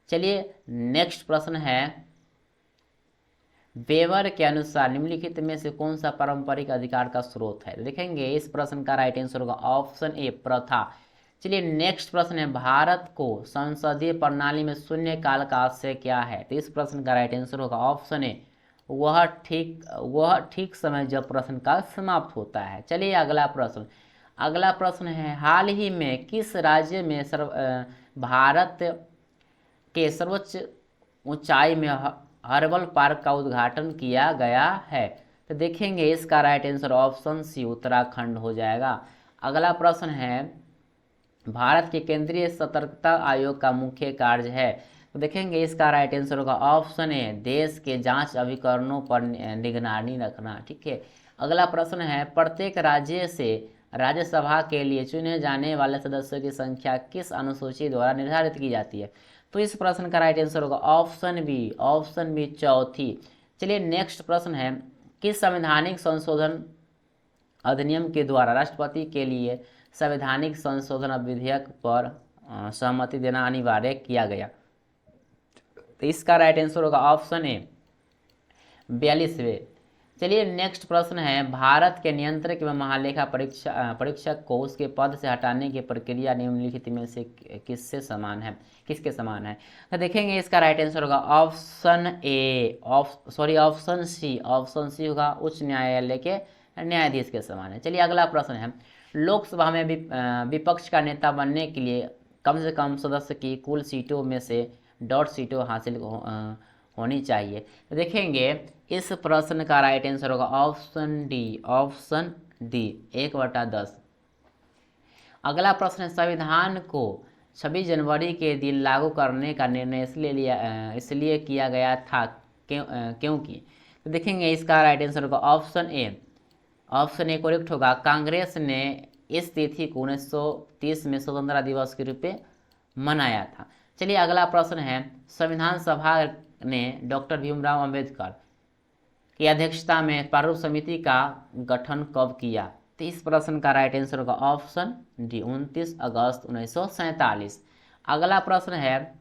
चलिए नेक्स्ट प्रश्न है, वेबर के अनुसार निम्नलिखित में से कौन सा पारंपरिक अधिकार का स्रोत है? देखेंगे इस प्रश्न का राइट आंसर होगा ऑप्शन ए प्रथा। चलिए नेक्स्ट प्रश्न है, भारत को संसदीय प्रणाली में शून्य काल का आशय क्या है? तो इस प्रश्न का राइट आंसर होगा ऑप्शन ए, वह ठीक समय जब प्रश्न काल समाप्त होता है। चलिए अगला प्रश्न है, हाल ही में किस राज्य में भारत के सर्वोच्च ऊंचाई में हर्बल पार्क का उद्घाटन किया गया है? तो देखेंगे इसका right answer option C Uttarakhand हो जाएगा। अगला प्रश्न है, भारत के केंद्रीय सतर्कता आयोग का मुख्य कार्य है? तो देखेंगे इसका राइट आंसर होगा ऑप्शन ए, देश के जांच अभिकरणों पर निगरानी रखना। ठीक है। अगला प्रश्न है, प्रत्येक राज्य से राज्यसभा के लिए चुने जाने वाले सदस्यों की संख्या किस अनुसूची द्वारा निर्धारित की जाती है? तो इस प्रश्न का राइट आंसर होगा ऑप्शन बी चौथी। चलिए नेक्स्ट प्रश्न है, किस संवैधानिक संशोधन अधिनियम के द्वारा राष्ट्रपति के लिए संवैधानिक संशोधन विधेयक पर सहमति देना अनिवार्य किया गया? तो इसका राइट आंसर होगा ऑप्शन ए 42वें। चलिए नेक्स्ट प्रश्न है, भारत के नियंत्रक एवं महालेखा परीक्षक को उसके पद से हटाने की प्रक्रिया निम्नलिखित में से किसके समान है? तो देखेंगे इसका राइट आंसर होगा ऑप्शन सी होगा, उच्च न्यायालय के न्यायाधीश के समान है। चलिए अगला प्रश्न है, लोकसभा में विपक्ष का नेता बनने के लिए कम से कम सदस्य की कुल सीटों में से डॉट सीटों हासिल होनी चाहिए? तो देखेंगे इस प्रश्न का राइट आंसर होगा ऑप्शन डी 1/10। अगला प्रश्न है, संविधान को 26 जनवरी के दिन लागू करने का निर्णय इसलिए किया गया था क्योंकि? तो देखेंगे इसका राइट आंसर होगा ऑप्शन ए करेक्ट होगा, कांग्रेस ने इस तिथि को 1930 में स्वतंत्रता दिवस के रूप में मनाया था। चलिए अगला प्रश्न है, संविधान सभा ने डॉक्टर भीमराव अंबेडकर की अध्यक्षता में प्रारूप समिति का गठन कब किया? तो इस प्रश्न का राइट आंसर होगा ऑप्शन डी 29 अगस्त 1947। अगला प्रश्न है,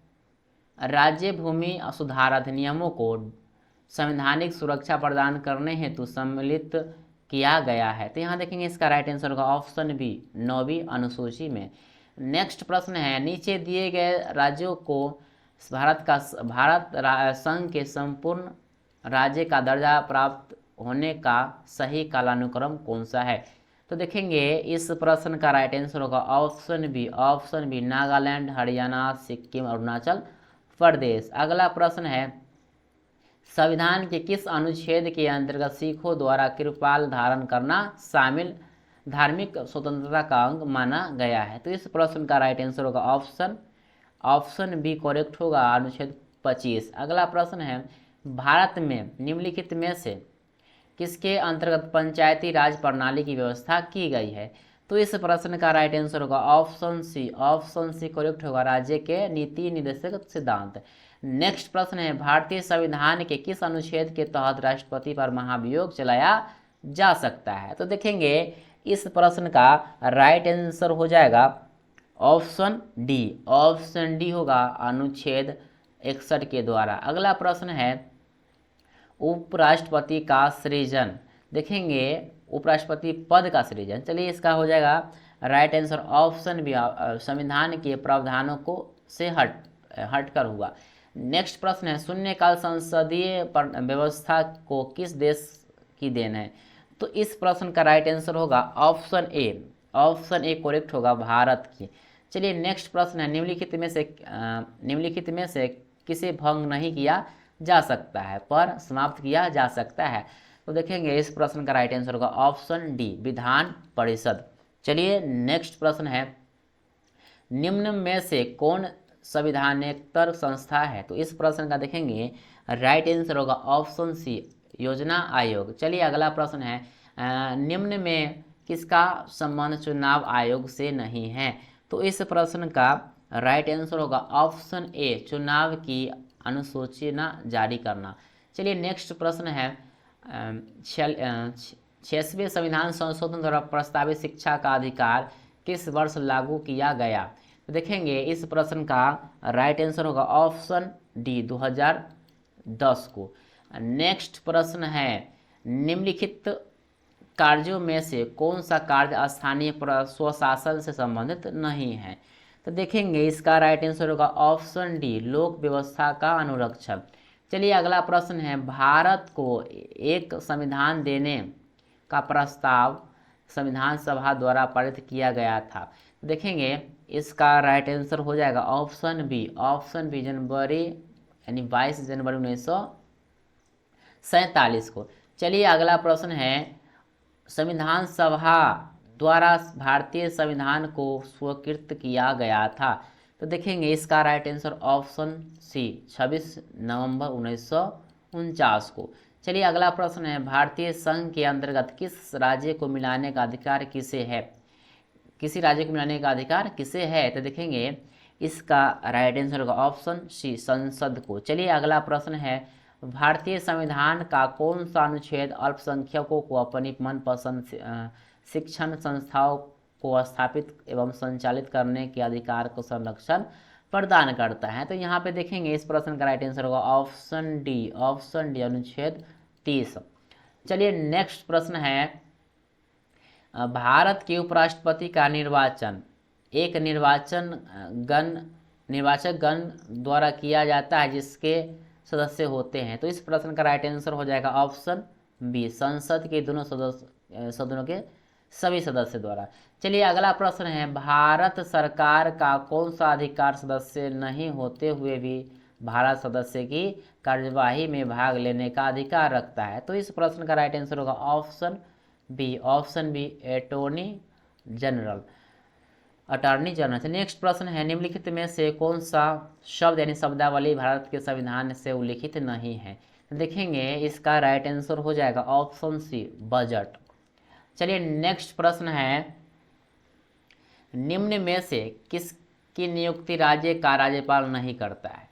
राज्य भूमि सुधार अधिनियमों को संवैधानिक सुरक्षा प्रदान करने हेतु सम्मिलित किया गया है? तो यहाँ देखेंगे इसका राइट आंसर होगा ऑप्शन बी 9वीं अनुसूची में। नेक्स्ट प्रश्न है, नीचे दिए गए राज्यों को भारत संघ के संपूर्ण राज्य का दर्जा प्राप्त होने का सही कालानुक्रम कौन सा है? तो देखेंगे इस प्रश्न का राइट आंसर होगा ऑप्शन बी नागालैंड, हरियाणा, सिक्किम, अरुणाचल प्रदेश। अगला प्रश्न है, संविधान के किस अनुच्छेद के अंतर्गत सिखों द्वारा कृपाल धारण करना शामिल धार्मिक स्वतंत्रता का अंग माना गया है? तो इस प्रश्न का राइट आंसर होगा ऑप्शन बी करेक्ट होगा, अनुच्छेद 25। अगला प्रश्न है, भारत में निम्नलिखित में से किसके अंतर्गत पंचायती राज प्रणाली की व्यवस्था की गई है? तो इस प्रश्न का राइट आंसर होगा ऑप्शन सी करेक्ट होगा, राज्य के नीति निर्देशक सिद्धांत। नेक्स्ट प्रश्न है, भारतीय संविधान के किस अनुच्छेद के तहत राष्ट्रपति पर महाभियोग चलाया जा सकता है? तो देखेंगे इस प्रश्न का राइट आंसर हो जाएगा ऑप्शन डी होगा, अनुच्छेद 61 के द्वारा। अगला प्रश्न है, उपराष्ट्रपति का सृजन। देखेंगे उपराष्ट्रपति पद का सृजन। चलिए इसका हो जाएगा राइट आंसर ऑप्शन बी, संविधान के प्रावधानों को से हटकर हुआ। नेक्स्ट प्रश्न है, शून्यकाल संसदीय व्यवस्था को किस देश की देन है? तो इस प्रश्न का राइट आंसर होगा ऑप्शन ए करेक्ट होगा, भारत की। चलिए नेक्स्ट प्रश्न है, निम्नलिखित में से किसे भंग नहीं किया जा सकता है पर समाप्त किया जा सकता है? तो देखेंगे इस प्रश्न का राइट आंसर होगा ऑप्शन डी, विधान परिषद। चलिए नेक्स्ट प्रश्न है, निम्न में से कौन संविधानेतर संस्था है? तो इस प्रश्न का देखेंगे राइट आंसर होगा ऑप्शन सी, योजना आयोग। चलिए अगला प्रश्न है, निम्न में किसका संबंध चुनाव आयोग से नहीं है? तो इस प्रश्न का राइट आंसर होगा ऑप्शन ए, चुनाव की अनुसूचना जारी करना। चलिए नेक्स्ट प्रश्न है, 66वें संविधान संशोधन द्वारा प्रस्तावित शिक्षा का अधिकार किस वर्ष लागू किया गया? तो देखेंगे इस प्रश्न का राइट आंसर होगा ऑप्शन डी, 2010 को। नेक्स्ट प्रश्न है, निम्नलिखित कार्यों में से कौन सा कार्य स्थानीय स्वशासन से संबंधित नहीं है? तो देखेंगे इसका राइट आंसर होगा ऑप्शन डी, लोक व्यवस्था का अनुरक्षण। चलिए अगला प्रश्न है, भारत को एक संविधान देने का प्रस्ताव संविधान सभा द्वारा पारित किया गया था। देखेंगे इसका राइट आंसर हो जाएगा ऑप्शन बी, जनवरी यानी 22 जनवरी 1947 को। चलिए अगला प्रश्न है, संविधान सभा द्वारा भारतीय संविधान को स्वीकृत किया गया था। तो देखेंगे इसका राइट आंसर ऑप्शन सी, 26 नवंबर 1949 को। चलिए अगला प्रश्न है, भारतीय संघ के अंतर्गत किस राज्य को मिलाने का अधिकार किसे है? किसी राज्य को मिलाने का अधिकार किसे है? तो देखेंगे इसका राइट आंसर होगा ऑप्शन सी, संसद को। चलिए अगला प्रश्न है, भारतीय संविधान का कौन सा अनुच्छेद अल्पसंख्यकों को अपनी मनपसंद शिक्षण संस्थाओं को स्थापित एवं संचालित करने के अधिकार को संरक्षण प्रदान करता है? तो यहाँ पे देखेंगे इस प्रश्न का राइट आंसर होगा ऑप्शन डी, अनुच्छेद 30। चलिए नेक्स्ट प्रश्न है, भारत के उपराष्ट्रपति का निर्वाचन एक निर्वाचक गण द्वारा किया जाता है जिसके सदस्य होते हैं। तो इस प्रश्न का राइट आंसर हो जाएगा ऑप्शन बी, संसद के दोनों सदनों के सभी सदस्य द्वारा। चलिए अगला प्रश्न है, भारत सरकार का कौन सा अधिकार सदस्य नहीं होते हुए भी भारत सदस्य की कार्यवाही में भाग लेने का अधिकार रखता है? तो इस प्रश्न का राइट आंसर होगा option B, attorney general. Next प्रश्न है, निम्नलिखित में से कौन सा शब्द यानी शब्दावली भारत के संविधान से उल्लिखित नहीं है? देखेंगे इसका राइट आंसर हो जाएगा ऑप्शन सी, बजट। चलिए नेक्स्ट प्रश्न है, निम्न में से किसकी नियुक्ति राज्य का राज्यपाल नहीं करता है?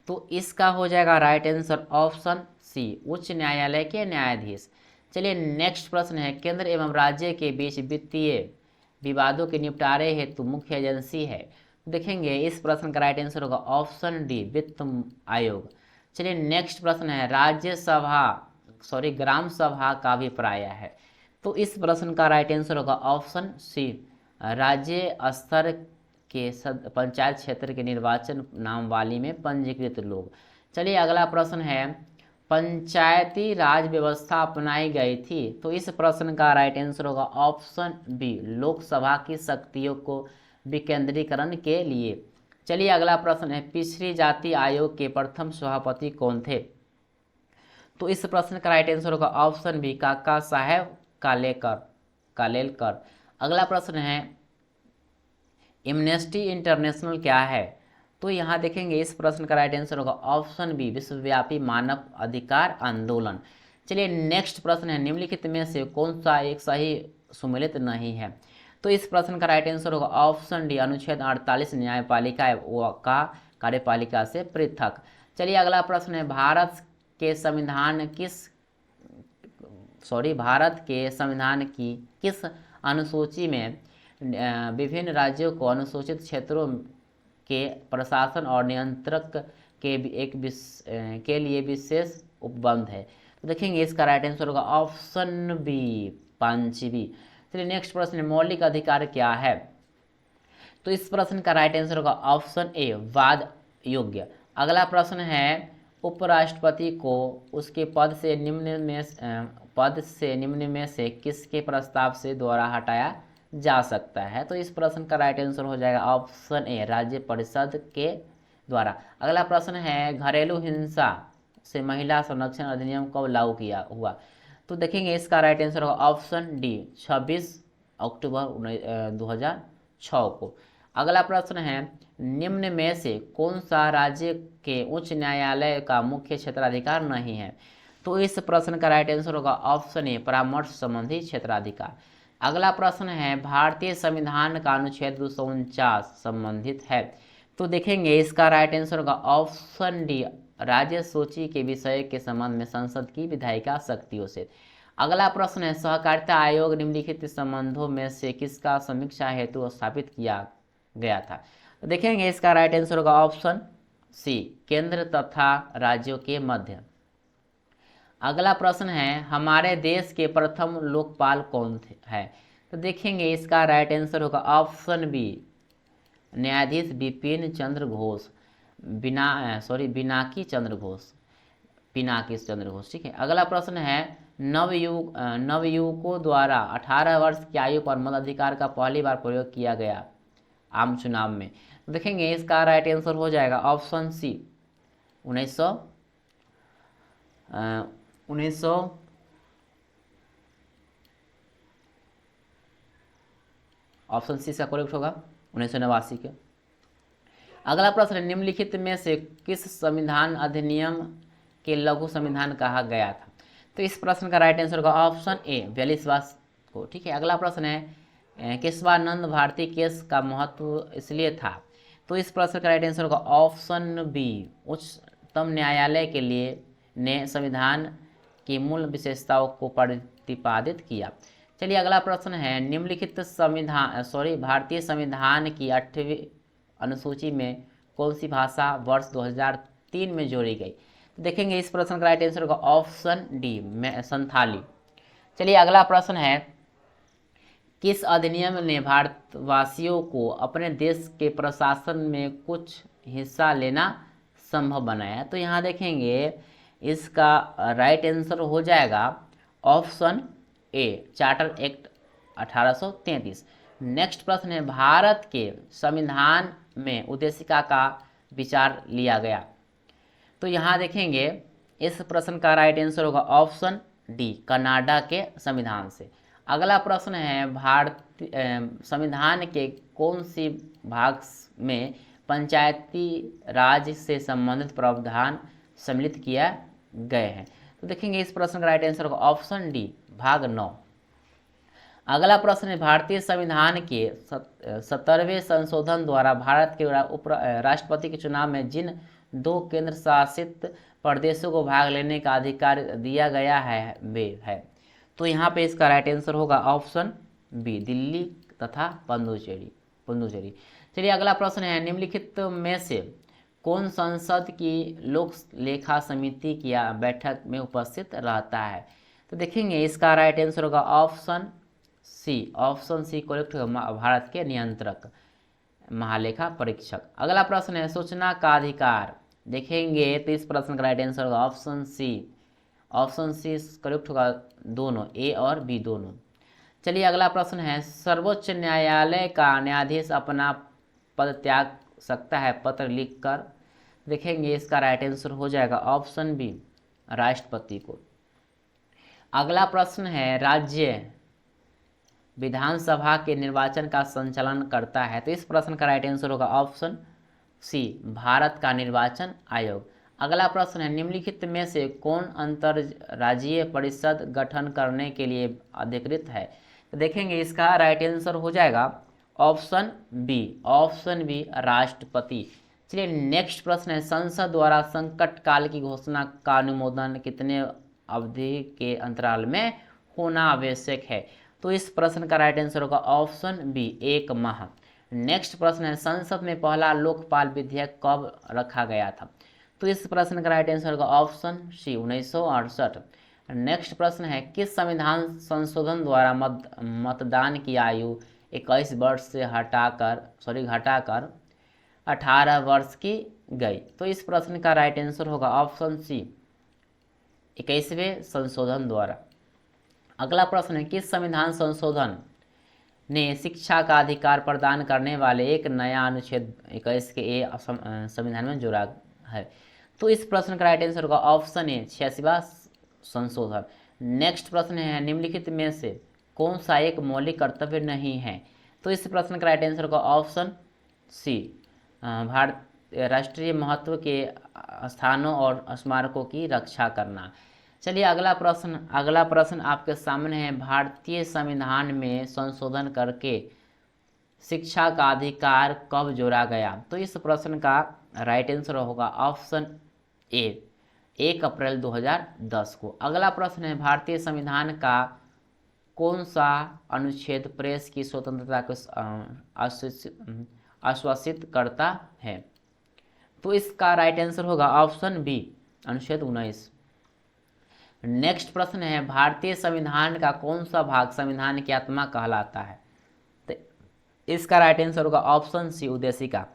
तो इसका हो जाएगा राइट आंसर ऑप्शन सी, उच्च न्यायालय के न्यायाधीश। चलिए नेक्स्ट प्रश्न है, केंद्र एवं राज्य के बीच वित्तीय विवादों के निपटारे हेतु मुख्य एजेंसी है? देखेंगे इस प्रश्न का राइट आंसर होगा ऑप्शन डी, वित्त आयोग। चलिए नेक्स्ट प्रश्न है, ग्राम सभा का अभिप्राय है? तो इस प्रश्न का राइट आंसर होगा ऑप्शन सी, राज्य स्तर के पंचायत क्षेत्र के निर्वाचन नामावली में पंजीकृत लोग। चलिए अगला प्रश्न है, पंचायती राज व्यवस्था अपनाई गई थी? तो इस प्रश्न का राइट आंसर होगा ऑप्शन बी, लोकसभा की शक्तियों को विकेंद्रीकरण के लिए। चलिए अगला प्रश्न है, पिछड़ी जाति आयोग के प्रथम सभापति कौन थे? तो इस प्रश्न का राइट आंसर होगा ऑप्शन बी, काका साहेब कालेलकर। अगला प्रश्न है, एमनेस्टी इंटरनेशनल क्या है? तो यहाँ देखेंगे इस प्रश्न का राइट आंसर होगा ऑप्शन बी, विश्वव्यापी मानव अधिकार आंदोलन। चलिए नेक्स्ट प्रश्न है, निम्नलिखित में से कौन सा एक सही सुमेलित नहीं है? तो इस प्रश्न का राइट आंसर होगा ऑप्शन डी, अनुच्छेद 48 न्यायपालिका का कार्यपालिका से पृथक। चलिए अगला प्रश्न है, भारत के संविधान की किस अनुसूची में विभिन्न राज्यों को अनुसूचित क्षेत्रों के प्रशासन और नियंत्रक के लिए विशेष उपबंध है? तो देखेंगे इसका राइट आंसर होगा ऑप्शन बी, 5B। चलिए नेक्स्ट प्रश्न है, मौलिक अधिकार क्या है? तो इस प्रश्न का राइट आंसर होगा ऑप्शन ए, वाद योग्य। अगला प्रश्न है, उपराष्ट्रपति को उसके पद से निम्न में से किसके प्रस्ताव से द्वारा हटाया जा सकता है? तो इस प्रश्न का राइट आंसर हो जाएगा ऑप्शन ए, राज्य परिषद के द्वारा। अगला प्रश्न है, घरेलू हिंसा से महिला संरक्षण अधिनियम कब लागू किया हुआ? तो देखेंगे इसका राइट आंसर होगा ऑप्शन डी, 26 अक्टूबर 2006 को। अगला प्रश्न है, निम्न में से कौन सा राज्य के उच्च न्यायालय का मुख्य क्षेत्राधिकार नहीं है? तो इस प्रश्न का राइट आंसर होगा ऑप्शन ए, परामर्श संबंधी क्षेत्राधिकार। अगला प्रश्न है, भारतीय संविधान का अनुच्छेद 249 संबंधित है? तो देखेंगे इसका राइट आंसर होगा ऑप्शन डी, राज्य सूची के विषय के संबंध में संसद की विधायिका शक्तियों से। अगला प्रश्न है, सहकारिता आयोग निम्नलिखित संबंधों में से किसका समीक्षा हेतु स्थापित किया गया था? तो देखेंगे इसका राइट आंसर होगा ऑप्शन सी, केंद्र तथा राज्यों के मध्य। अगला प्रश्न है हमारे देश के प्रथम लोकपाल कौन थे है। तो देखेंगे इसका राइट आंसर होगा ऑप्शन बी, न्यायाधीश बिपिन चंद्र घोष, बिनाकी चंद्र घोष, पिनाकी चंद्र घोष। ठीक है। अगला प्रश्न है नवयुवकों द्वारा 18 वर्ष की आयु पर मताधिकार का पहली बार प्रयोग किया गया आम चुनाव में। तो देखेंगे इसका राइट आंसर हो जाएगा ऑप्शन सी, 1900 ऑप्शन सी से करेक्ट होगा 1989 के। अगला प्रश्न निम्नलिखित में से किस संविधान अधिनियम के लघु संविधान कहा गया था। तो इस प्रश्न का राइट आंसर होगा ऑप्शन ए, 42वां को। ठीक है। अगला प्रश्न है केशवानंद भारती केस का महत्व इसलिए था। तो इस प्रश्न का राइट आंसर होगा ऑप्शन बी, उच्चतम न्यायालय के लिए ने संविधान की मूल विशेषताओं को प्रतिपादित किया। चलिए अगला प्रश्न है निम्नलिखित भारतीय संविधान की 8वीं अनुसूची में कौन सी भाषा वर्ष 2003 में जोड़ी गई। तो देखेंगे इस प्रश्न का राइट आंसर होगा ऑप्शन डी, संथाली। चलिए अगला प्रश्न है किस अधिनियम ने भारतवासियों को अपने देश के प्रशासन में कुछ हिस्सा लेना संभव बनाया। तो यहाँ देखेंगे इसका राइट आंसर हो जाएगा option A, charter act 1833। Next प्रश्न है भारत के संविधान में उद्देशिका का विचार लिया गया। तो यहाँ देखेंगे इस प्रश्न का राइट आंसर होगा ऑप्शन डी, कनाडा के संविधान से। अगला प्रश्न है भारतीय संविधान के कौन सी भाग में पंचायती राज से संबंधित प्रावधान सम्मिलित किया गए हैं। तो देखेंगे इस प्रश्न का राइट आंसर होगा ऑप्शन डी, भाग 9। अगला प्रश्न है भारतीय संविधान के 70वें संशोधन द्वारा भारत के राष्ट्रपति के चुनाव में जिन 2 केंद्र शासित प्रदेशों को भाग लेने का अधिकार दिया गया है वे है। तो यहाँ पे इसका राइट आंसर होगा ऑप्शन बी, दिल्ली तथा पुडुचेरी। चलिए अगला प्रश्न है निम्नलिखित में से कौन संसद की लोक लेखा समिति की बैठक में उपस्थित रहता है। तो देखेंगे इसका राइट आंसर होगा ऑप्शन सी करेक्ट होगा, भारत के नियंत्रक महालेखा परीक्षक। अगला प्रश्न है सूचना का अधिकार। देखेंगे तो इस प्रश्न का राइट आंसर होगा ऑप्शन सी करेक्ट होगा, दोनों ए और बी दोनों। चलिए अगला प्रश्न है सर्वोच्च न्यायालय का न्यायाधीश अपना पद त्याग सकता है पत्र लिखकर। देखेंगे इसका राइट आंसर हो जाएगा ऑप्शन बी, राष्ट्रपति को। अगला प्रश्न है राज्य विधानसभा के निर्वाचन का संचालन करता है। तो इस प्रश्न का राइट आंसर होगा ऑप्शन सी, भारत का निर्वाचन आयोग। अगला प्रश्न है निम्नलिखित में से कौन अंतरराज्यीय परिषद गठन करने के लिए अधिकृत है। तो देखेंगे इसका राइट आंसर हो जाएगा ऑप्शन बी, राष्ट्रपति। चलिए नेक्स्ट प्रश्न है संसद द्वारा संकट काल की घोषणा का अनुमोदन कितने अवधि के अंतराल में होना आवश्यक है। तो इस प्रश्न का राइट आंसर होगा ऑप्शन बी, 1 माह। नेक्स्ट प्रश्न है संसद में पहला लोकपाल विधेयक कब रखा गया था। तो इस प्रश्न का राइट आंसर होगा ऑप्शन सी, 1968। नेक्स्ट प्रश्न है किस संविधान संशोधन द्वारा मतदान की आयु 21 वर्ष से घटाकर 18 वर्ष की गई। तो इस प्रश्न का राइट आंसर होगा ऑप्शन सी, 21वें संशोधन द्वारा। अगला प्रश्न है किस संविधान संशोधन ने शिक्षा का अधिकार प्रदान करने वाले एक नया अनुच्छेद 21 के ए संविधान में जोड़ा है। तो इस प्रश्न का राइट आंसर होगा ऑप्शन ए, 86वां संशोधन। नेक्स्ट प्रश्न है निम्नलिखित में से कौन सा एक मौलिक कर्तव्य नहीं है। तो इस प्रश्न का राइट आंसर होगा ऑप्शन सी, राष्ट्रीय महत्व के स्थानों और स्मारकों की रक्षा करना। चलिए अगला प्रश्न आपके सामने है भारतीय संविधान में संशोधन करके शिक्षा का अधिकार कब जोड़ा गया। तो इस प्रश्न का राइट आंसर होगा ऑप्शन ए, 1 अप्रैल 2010 को। अगला प्रश्न है भारतीय संविधान का कौन सा अनुच्छेद प्रेस की स्वतंत्रता को आश्वासित करता है। तो इसका राइट आंसर होगा ऑप्शन बी, अनुच्छेद 19। नेक्स्ट प्रश्न है, भारतीय संविधान का कौन सा भाग संविधान की आत्मा कहलाता है? तो इसका राइट आंसर होगा ऑप्शन सी, उद्देशिका।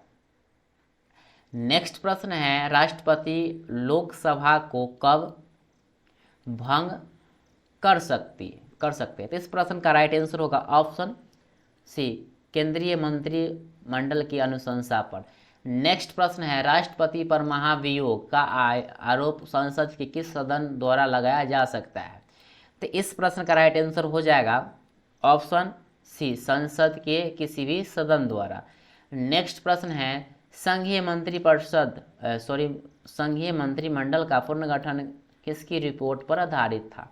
नेक्स्ट प्रश्न है, राष्ट्रपति लोकसभा को कब भंग कर सकते हैं? तो इस प्रश्न का राइट आंसर होगा ऑप्शन सी, केंद्रीय मंत्रिमंडल की अनुशंसा पर। नेक्स्ट प्रश्न है, राष्ट्रपति पर महाभियोग का आरोप संसद के किस सदन द्वारा लगाया जा सकता है? तो इस प्रश्न का राइट आंसर हो जाएगा ऑप्शन सी, संसद के किसी भी सदन द्वारा। नेक्स्ट प्रश्न है, संघीय मंत्रिमंडल का पुनर्गठन किसकी रिपोर्ट पर आधारित था?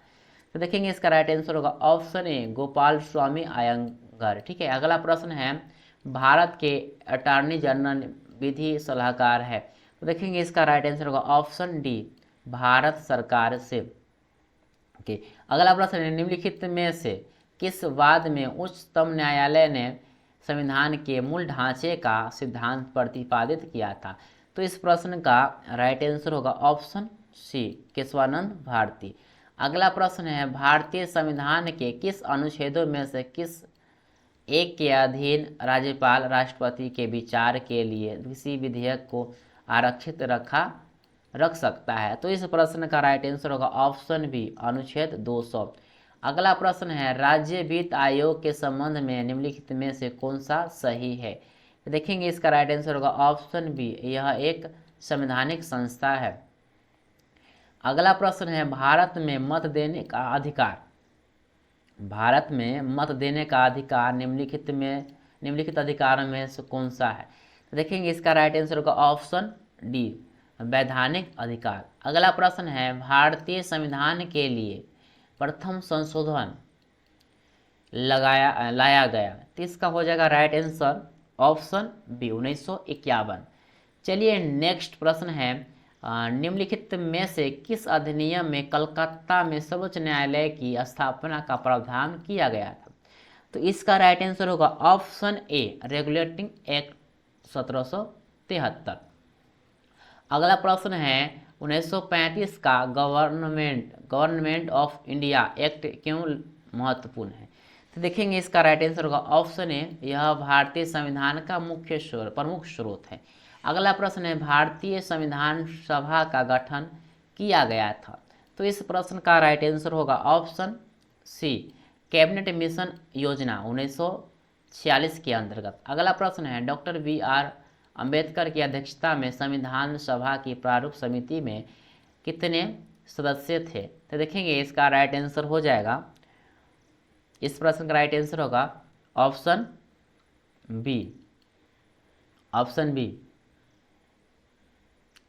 तो देखेंगे इसका राइट आंसर होगा ऑप्शन ए, गोपाल स्वामी अयंगर। ठीक है, अगला प्रश्न है, भारत के अटॉर्नी जनरल विधि सलाहकार है। तो देखेंगे इसका राइट आंसर होगा ऑप्शन डी, भारत सरकार से। ओके, अगला प्रश्न है, निम्नलिखित में से किस वाद में उच्चतम न्यायालय ने संविधान के मूल ढांचे का सिद्धांत प्रतिपादित किया था? तो इस प्रश्न का राइट आंसर होगा ऑप्शन सी, केशवानंद भारती। अगला प्रश्न है, भारतीय संविधान के किस अनुच्छेदों में से किस एक के अधीन राज्यपाल राष्ट्रपति के विचार के लिए किसी विधेयक को आरक्षित रख सकता है? तो इस प्रश्न का राइट आंसर होगा ऑप्शन बी, अनुच्छेद 200। अगला प्रश्न है, राज्य वित्त आयोग के संबंध में निम्नलिखित में से कौन सा सही है? देखेंगे इसका राइट आंसर होगा ऑप्शन बी, यह एक संवैधानिक संस्था है। अगला प्रश्न है, भारत में मत देने का अधिकार निम्नलिखित अधिकारों में से कौन सा है? तो देखेंगे इसका राइट आंसर होगा ऑप्शन डी, वैधानिक अधिकार। अगला प्रश्न है, भारतीय संविधान के लिए प्रथम संशोधन लाया गया? तो इसका हो जाएगा राइट आंसर ऑप्शन बी, 1951। चलिए नेक्स्ट प्रश्न है, निम्नलिखित में से किस अधिनियम में कलकत्ता में सर्वोच्च न्यायालय की स्थापना का प्रावधान किया गया था? तो इसका राइट आंसर होगा ऑप्शन ए, रेगुलेटिंग एक्ट 1773। अगला प्रश्न है, 1935 का गवर्नमेंट ऑफ इंडिया एक्ट क्यों महत्वपूर्ण है? तो देखेंगे इसका राइट आंसर होगा ऑप्शन ए, यह भारतीय संविधान का प्रमुख स्रोत है। अगला प्रश्न है, भारतीय संविधान सभा का गठन किया गया था? तो इस प्रश्न का राइट आंसर होगा ऑप्शन सी, कैबिनेट मिशन योजना 1946 के अंतर्गत। अगला प्रश्न है, डॉक्टर BR अम्बेडकर की अध्यक्षता में संविधान सभा की प्रारूप समिति में कितने सदस्य थे? तो देखेंगे इसका राइट आंसर हो जाएगा, इस प्रश्न का राइट आंसर होगा ऑप्शन बी।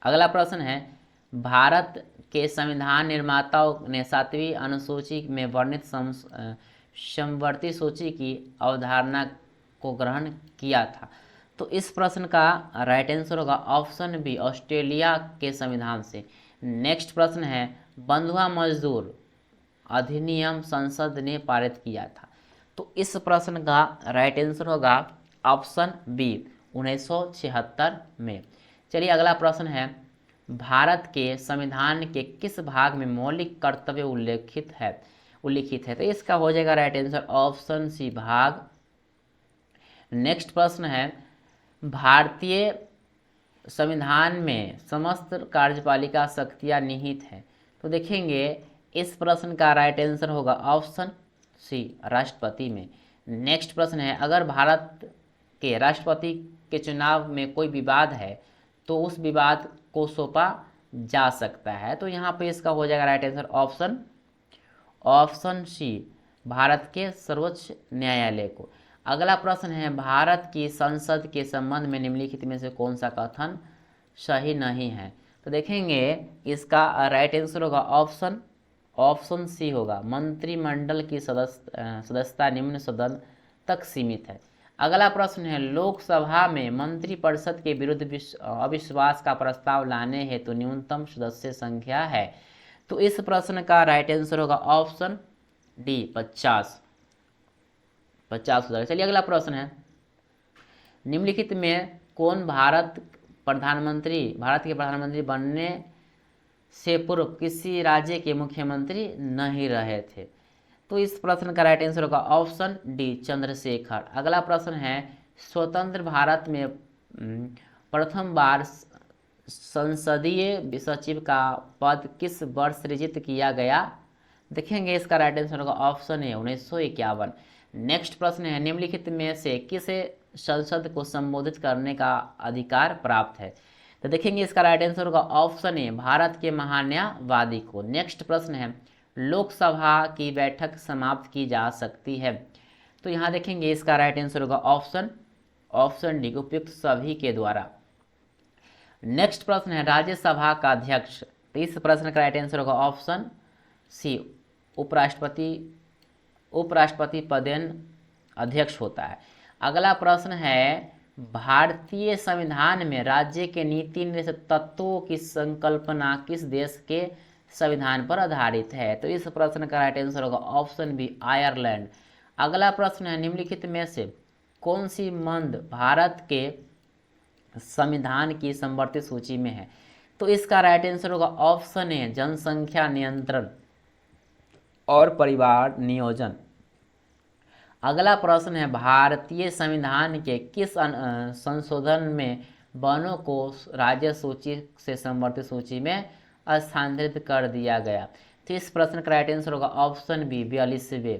अगला प्रश्न है, भारत के संविधान निर्माताओं ने 7वीं अनुसूची में वर्णित समवर्ती सूची की अवधारणा को ग्रहण किया था? तो इस प्रश्न का राइट आंसर होगा ऑप्शन बी, ऑस्ट्रेलिया के संविधान से। नेक्स्ट प्रश्न है, बंधुआ मजदूर अधिनियम संसद ने पारित किया था? तो इस प्रश्न का राइट आंसर होगा ऑप्शन बी, 1976 में। चलिए अगला प्रश्न है, भारत के संविधान के किस भाग में मौलिक कर्तव्य उल्लिखित है? तो इसका हो जाएगा राइट आंसर ऑप्शन सी, भाग। नेक्स्ट प्रश्न है, भारतीय संविधान में समस्त कार्यपालिका शक्तियां निहित है? तो देखेंगे इस प्रश्न का राइट आंसर होगा ऑप्शन सी, राष्ट्रपति में। नेक्स्ट प्रश्न है, अगर भारत के राष्ट्रपति के चुनाव में कोई विवाद है तो उस विवाद को सौंपा जा सकता है? तो यहाँ पे इसका हो जाएगा right answer option C, Bharat के सर्वोच्च न्यायालय को। अगला प्रश्न है, भारत की संसद के संबंध में निम्नलिखित में से कौन सा कथन सही नहीं है? तो देखेंगे इसका राइट आंसर होगा ऑप्शन सी होगा, मंत्रिमंडल की सदस्यता निम्न सदन तक सीमित है। अगला प्रश्न है, लोकसभा में मंत्रिपरिषद के विरुद्ध अविश्वास का प्रस्ताव लाने हेतु न्यूनतम सदस्य संख्या है? तो इस प्रश्न का राइट आंसर होगा ऑप्शन डी, 50 सदस्य। चलिए अगला प्रश्न है, निम्नलिखित में कौन भारत के प्रधानमंत्री बनने से पूर्व किसी राज्य के मुख्यमंत्री नहीं रहे थे। तो इस प्रश्न का राइट आंसर होगा ऑप्शन डी चंद्रशेखर। अगला प्रश्न है स्वतंत्र भारत में प्रथम बार संसदीय सचिव का पद किस वर्ष सृजित किया गया? देखेंगे इसका राइट आंसर होगा ऑप्शन ए 1951। नेक्स्ट प्रश्न है निम्नलिखित में से किसे संसद को संबोधित करने का अधिकार प्राप्त है? तो देखेंगे इसका राइट आंसर होगा ऑप्शन ए भारत के महान्यायवादी को। नेक्स्ट प्रश्न है लोकसभा की बैठक समाप्त की जा सकती है? तो यहाँ देखेंगे इसका राइट आंसर होगा ऑप्शन डी उपयुक्त सभी के द्वारा। नेक्स्ट प्रश्न है राज्यसभा का अध्यक्ष। तो इस प्रश्न का राइट आंसर होगा ऑप्शन सी उपराष्ट्रपति पदेन अध्यक्ष होता है। अगला प्रश्न है भारतीय संविधान में राज्य के नीति निर्देशक तत्वों की संकल्पना किस देश के संविधान पर आधारित है? तो इस प्रश्न का राइट आंसर होगा ऑप्शन बी आयरलैंड। अगला प्रश्न है निम्नलिखित में से कौन सी मंद भारत के संविधान की समवर्ती सूची में है? तो इसका राइट आंसर होगा ऑप्शन ए जनसंख्या नियंत्रण और परिवार नियोजन। अगला प्रश्न है भारतीय संविधान के किस संशोधन में वनों को राज्य सूची से समवर्ती सूची में स्थानांतरित कर दिया गया? तो इस प्रश्न का राइट आंसर होगा ऑप्शन बी 42वें।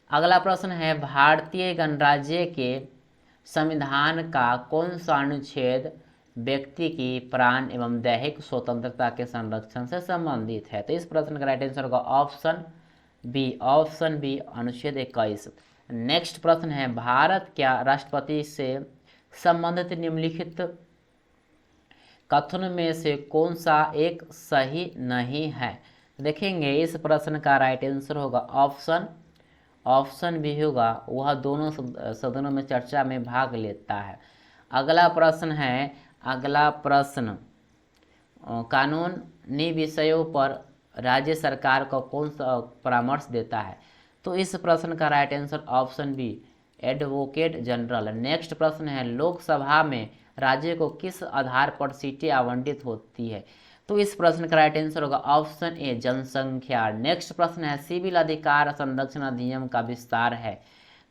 अगला प्रश्न है भारतीय गणराज्य के संविधान का कौन सा अनुच्छेद व्यक्ति की प्राण एवं दैहिक स्वतंत्रता के संरक्षण से संबंधित है? तो इस प्रश्न का राइट आंसर होगा ऑप्शन बी अनुच्छेद 21। नेक्स्ट प्रश्न है भारत क्या राष्ट्रपति से संबंधित निम्नलिखित कथन में से कौन सा एक सही नहीं है? देखेंगे इस प्रश्न का राइट आंसर होगा ऑप्शन बी होगा वह दोनों सदनों में चर्चा में भाग लेता है। अगला प्रश्न कानूनी विषयों पर राज्य सरकार को कौन सा परामर्श देता है? तो इस प्रश्न का right answer option B advocate general. Next प्रश्न है लोकसभा में राज्य को किस आधार पर सीटें आवंटित होती है? तो इस प्रश्न का राइट आंसर होगा ऑप्शन ए जनसंख्या। नेक्स्ट प्रश्न है सिविल अधिकार संरक्षण अधिनियम का विस्तार है?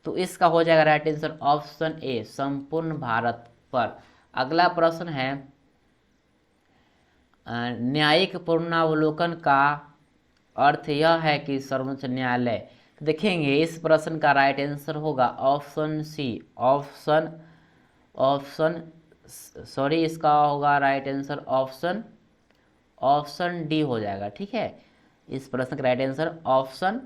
तो इसका हो जाएगा राइट आंसर ऑप्शन ए संपूर्ण भारत पर। अगला प्रश्न है न्यायिक पुनरावलोकन का अर्थ यह है कि सर्वोच्च न्यायालय। देखेंगे इस प्रश्न का राइट आंसर होगा ऑप्शन सी इसका होगा राइट आंसर ऑप्शन डी हो जाएगा। ठीक है, इस प्रश्न का राइट आंसर ऑप्शन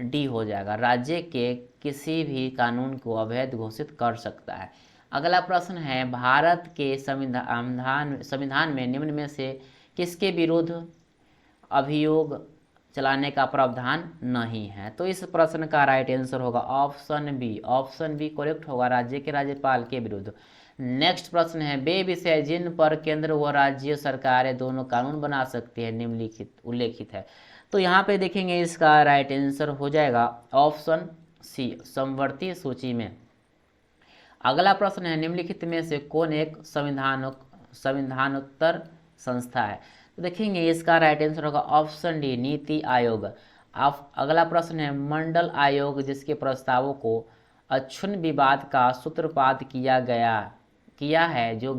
डी हो जाएगा। राज्य के किसी भी कानून को अवैध घोषित कर सकता है। अगला प्रश्न है भारत के संविधान में निम्न में से किसके विरुद्ध अभियोग चलाने का प्रावधान नहीं है? तो इस प्रश्न का राइट आंसर होगा ऑप्शन बी करेक्ट होगा राज्य के राज्यपाल के विरुद्ध। नेक्स्ट प्रश्न है वे विषय जिन पर केंद्र व राज्य सरकारें दोनों कानून बना सकती है निम्नलिखित उल्लेखित है? तो यहाँ पे देखेंगे इसका राइट आंसर हो जाएगा ऑप्शन सी समवर्ती सूची में। अगला प्रश्न है निम्नलिखित में से कौन एक संविधानोत्तर संस्था है? तो देखेंगे इसका राइट आंसर होगा ऑप्शन डी नीति आयोग। अगला प्रश्न है मंडल आयोग जिसके प्रस्तावों को अक्षुण्ण विवाद का सूत्रपात किया है जो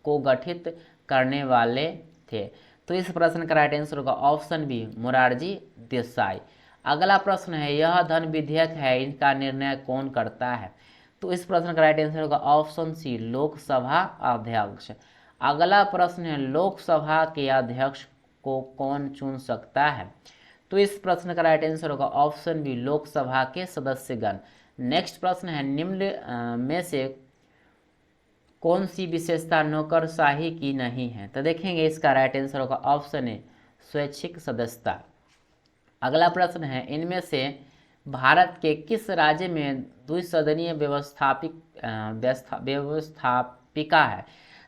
को गठित करने वाले थे? तो इस प्रश्न का राइट आंसर होगा ऑप्शन बी मोरारजी देसाई। अगला प्रश्न है यह धन विधेयक है इनका निर्णय कौन करता है? तो इस प्रश्न का राइट आंसर होगा ऑप्शन सी लोकसभा अध्यक्ष। अगला प्रश्न है लोकसभा के अध्यक्ष को कौन चुन सकता है? तो इस प्रश्न का राइट आंसर होगा ऑप्शन बी लोकसभा के सदस्यगण। नेक्स्ट प्रश्न है निम्न में से कौन सी विशेषता नौकरशाही की नहीं है? तो देखेंगे इसका राइट आंसर होगा ऑप्शन ए स्वैच्छिक सदस्यता। अगला प्रश्न है इनमें से भारत के किस राज्य में द्विसदनीय व्यवस्थापिका है?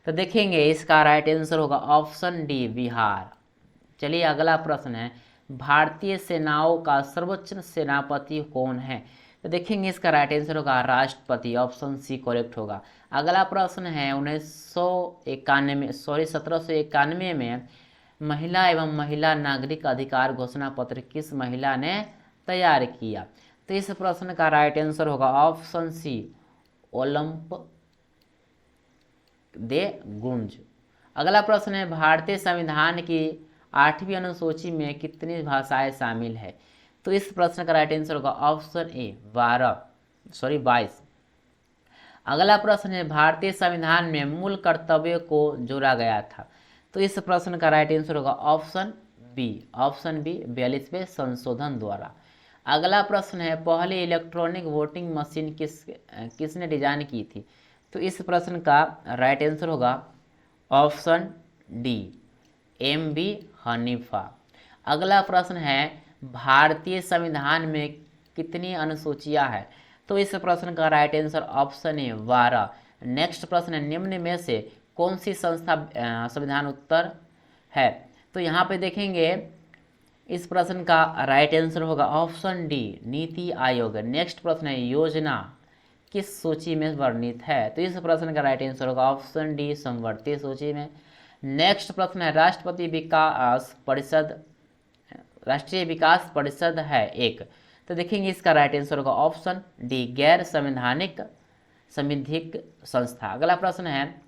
तो देखेंगे इसका राइट आंसर होगा ऑप्शन डी बिहार। चलिए अगला प्रश्न है भारतीय सेनाओं का सर्वोच्च सेनापति कौन है? तो देखेंगे इसका राइट आंसर होगा राष्ट्रपति। ऑप्शन सी करेक्ट होगा। अगला प्रश्न है 1791 में महिला एवं महिला नागरिक अधिकार घोषणा पत्र किस महिला ने तैयार किया? तो इस प्रश्न का राइट आंसर होगा ऑप्शन सी, ओलंप दे गुंज। अगला प्रश्न है, भारतीय संविधान की 8वीं अनुसूची में कितनी भाषाएं शामिल है? तो इस प्रश्न का राइट आंसर होगा ऑप्शन ए 22। अगला प्रश्न है, भारतीय संविधान में मूल कर्तव्य को जोड़ा गया था। तो इस प्रश्न का राइट आंसर होगा ऑप्शन बी 42वें संशोधन द्वारा। अगला प्रश्न है, पहली इलेक्ट्रॉनिक वोटिंग मशीन किसने डिजाइन की थी? तो इस प्रश्न का राइट आंसर होगा ऑप्शन डी MB हनीफा। अगला प्रश्न है, भारतीय संविधान में कितनी अनुसूचियां हैं? तो इस प्रश्न का राइट आंसर ऑप्शन ए 12। नेक्स्ट प्रश्न है, निम्न में से कौन सी संस्था संविधान उत्तर है? तो यहाँ पे देखेंगे इस प्रश्न का राइट आंसर होगा option D NITI Aayog. Next प्रश्न है, योजना किस सूची में वर्णित है? तो इस प्रश्न का राइट आंसर होगा ऑप्शन डी समवर्ती सूची में। नेक्स्ट प्रश्न है, राष्ट्रीय विकास परिषद है एक। तो देखेंगे इसका राइट आंसर होगा ऑप्शन डी गैर संवैधानिक संविधिक संस्था। अगला प्रश्न है,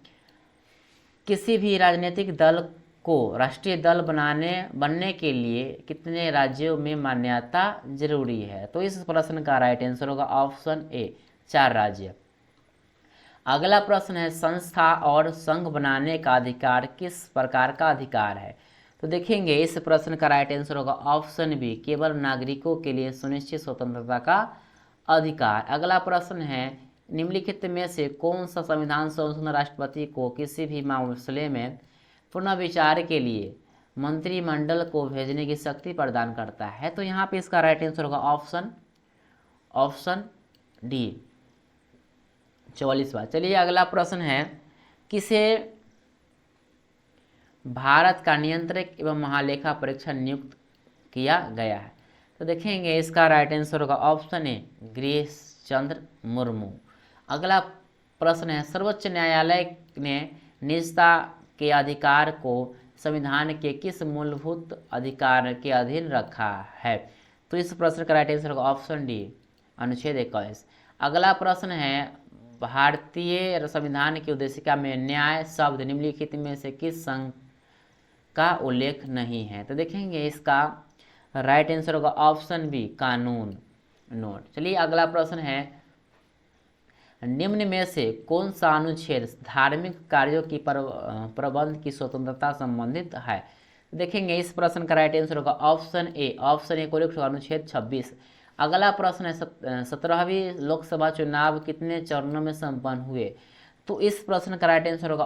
किसी भी राजनीतिक दल को राष्ट्रीय दल बनने के लिए कितने राज्यों में मान्यता जरूरी है? तो इस प्रश्न का राइट आंसर होगा ऑप्शन ए 4 राज्य। अगला प्रश्न है, संस्था और संघ बनाने का अधिकार किस प्रकार का अधिकार है? तो देखेंगे इस प्रश्न का राइट आंसर होगा ऑप्शन बी केवल नागरिकों के लिए सुनिश्चित स्वतंत्रता का अधिकार। अगला प्रश्न है, निम्नलिखित में से कौन सा संविधान संशोधन राष्ट्रपति को किसी भी मामले में पुनः विचार के लिए मंत्रिमंडल को भेजने की शक्ति प्रदान करता है? तो यहाँ पे इसका राइट आंसर होगा ऑप्शन डी 44वां। चलिए अगला प्रश्न है, किसे भारत का नियंत्रक एवं महालेखा परीक्षक नियुक्त किया गया है? तो देखेंगे इसका राइट आंसर होगा ऑप्शन ए गिरीश चंद्र मुर्मू। अगला प्रश्न है, सर्वोच्च न्यायालय ने निजता के अधिकार को संविधान के किस मूलभूत अधिकार के अधीन रखा है? तो इस प्रश्न का राइट आंसर होगा ऑप्शन डी अनुच्छेद 21। अगला प्रश्न है, भारतीय संविधान की उद्देशिका में न्याय शब्द निम्नलिखित में से किस संघ का उल्लेख नहीं है? तो देखेंगे इसका राइट आंसर होगा ऑप्शन बी कानून नोट। चलिए अगला प्रश्न है, निम्न में से कौन सा अनुच्छेद धार्मिक कार्यों की प्रबंध की स्वतंत्रता संबंधित है? देखेंगे इस प्रश्न का राइट आंसर होगा ऑप्शन ए अनुच्छेद 26। अगला प्रश्न है, 17वीं लोकसभा चुनाव कितने चरणों में संपन्न हुए? तो इस प्रश्न का राइट आंसर होगा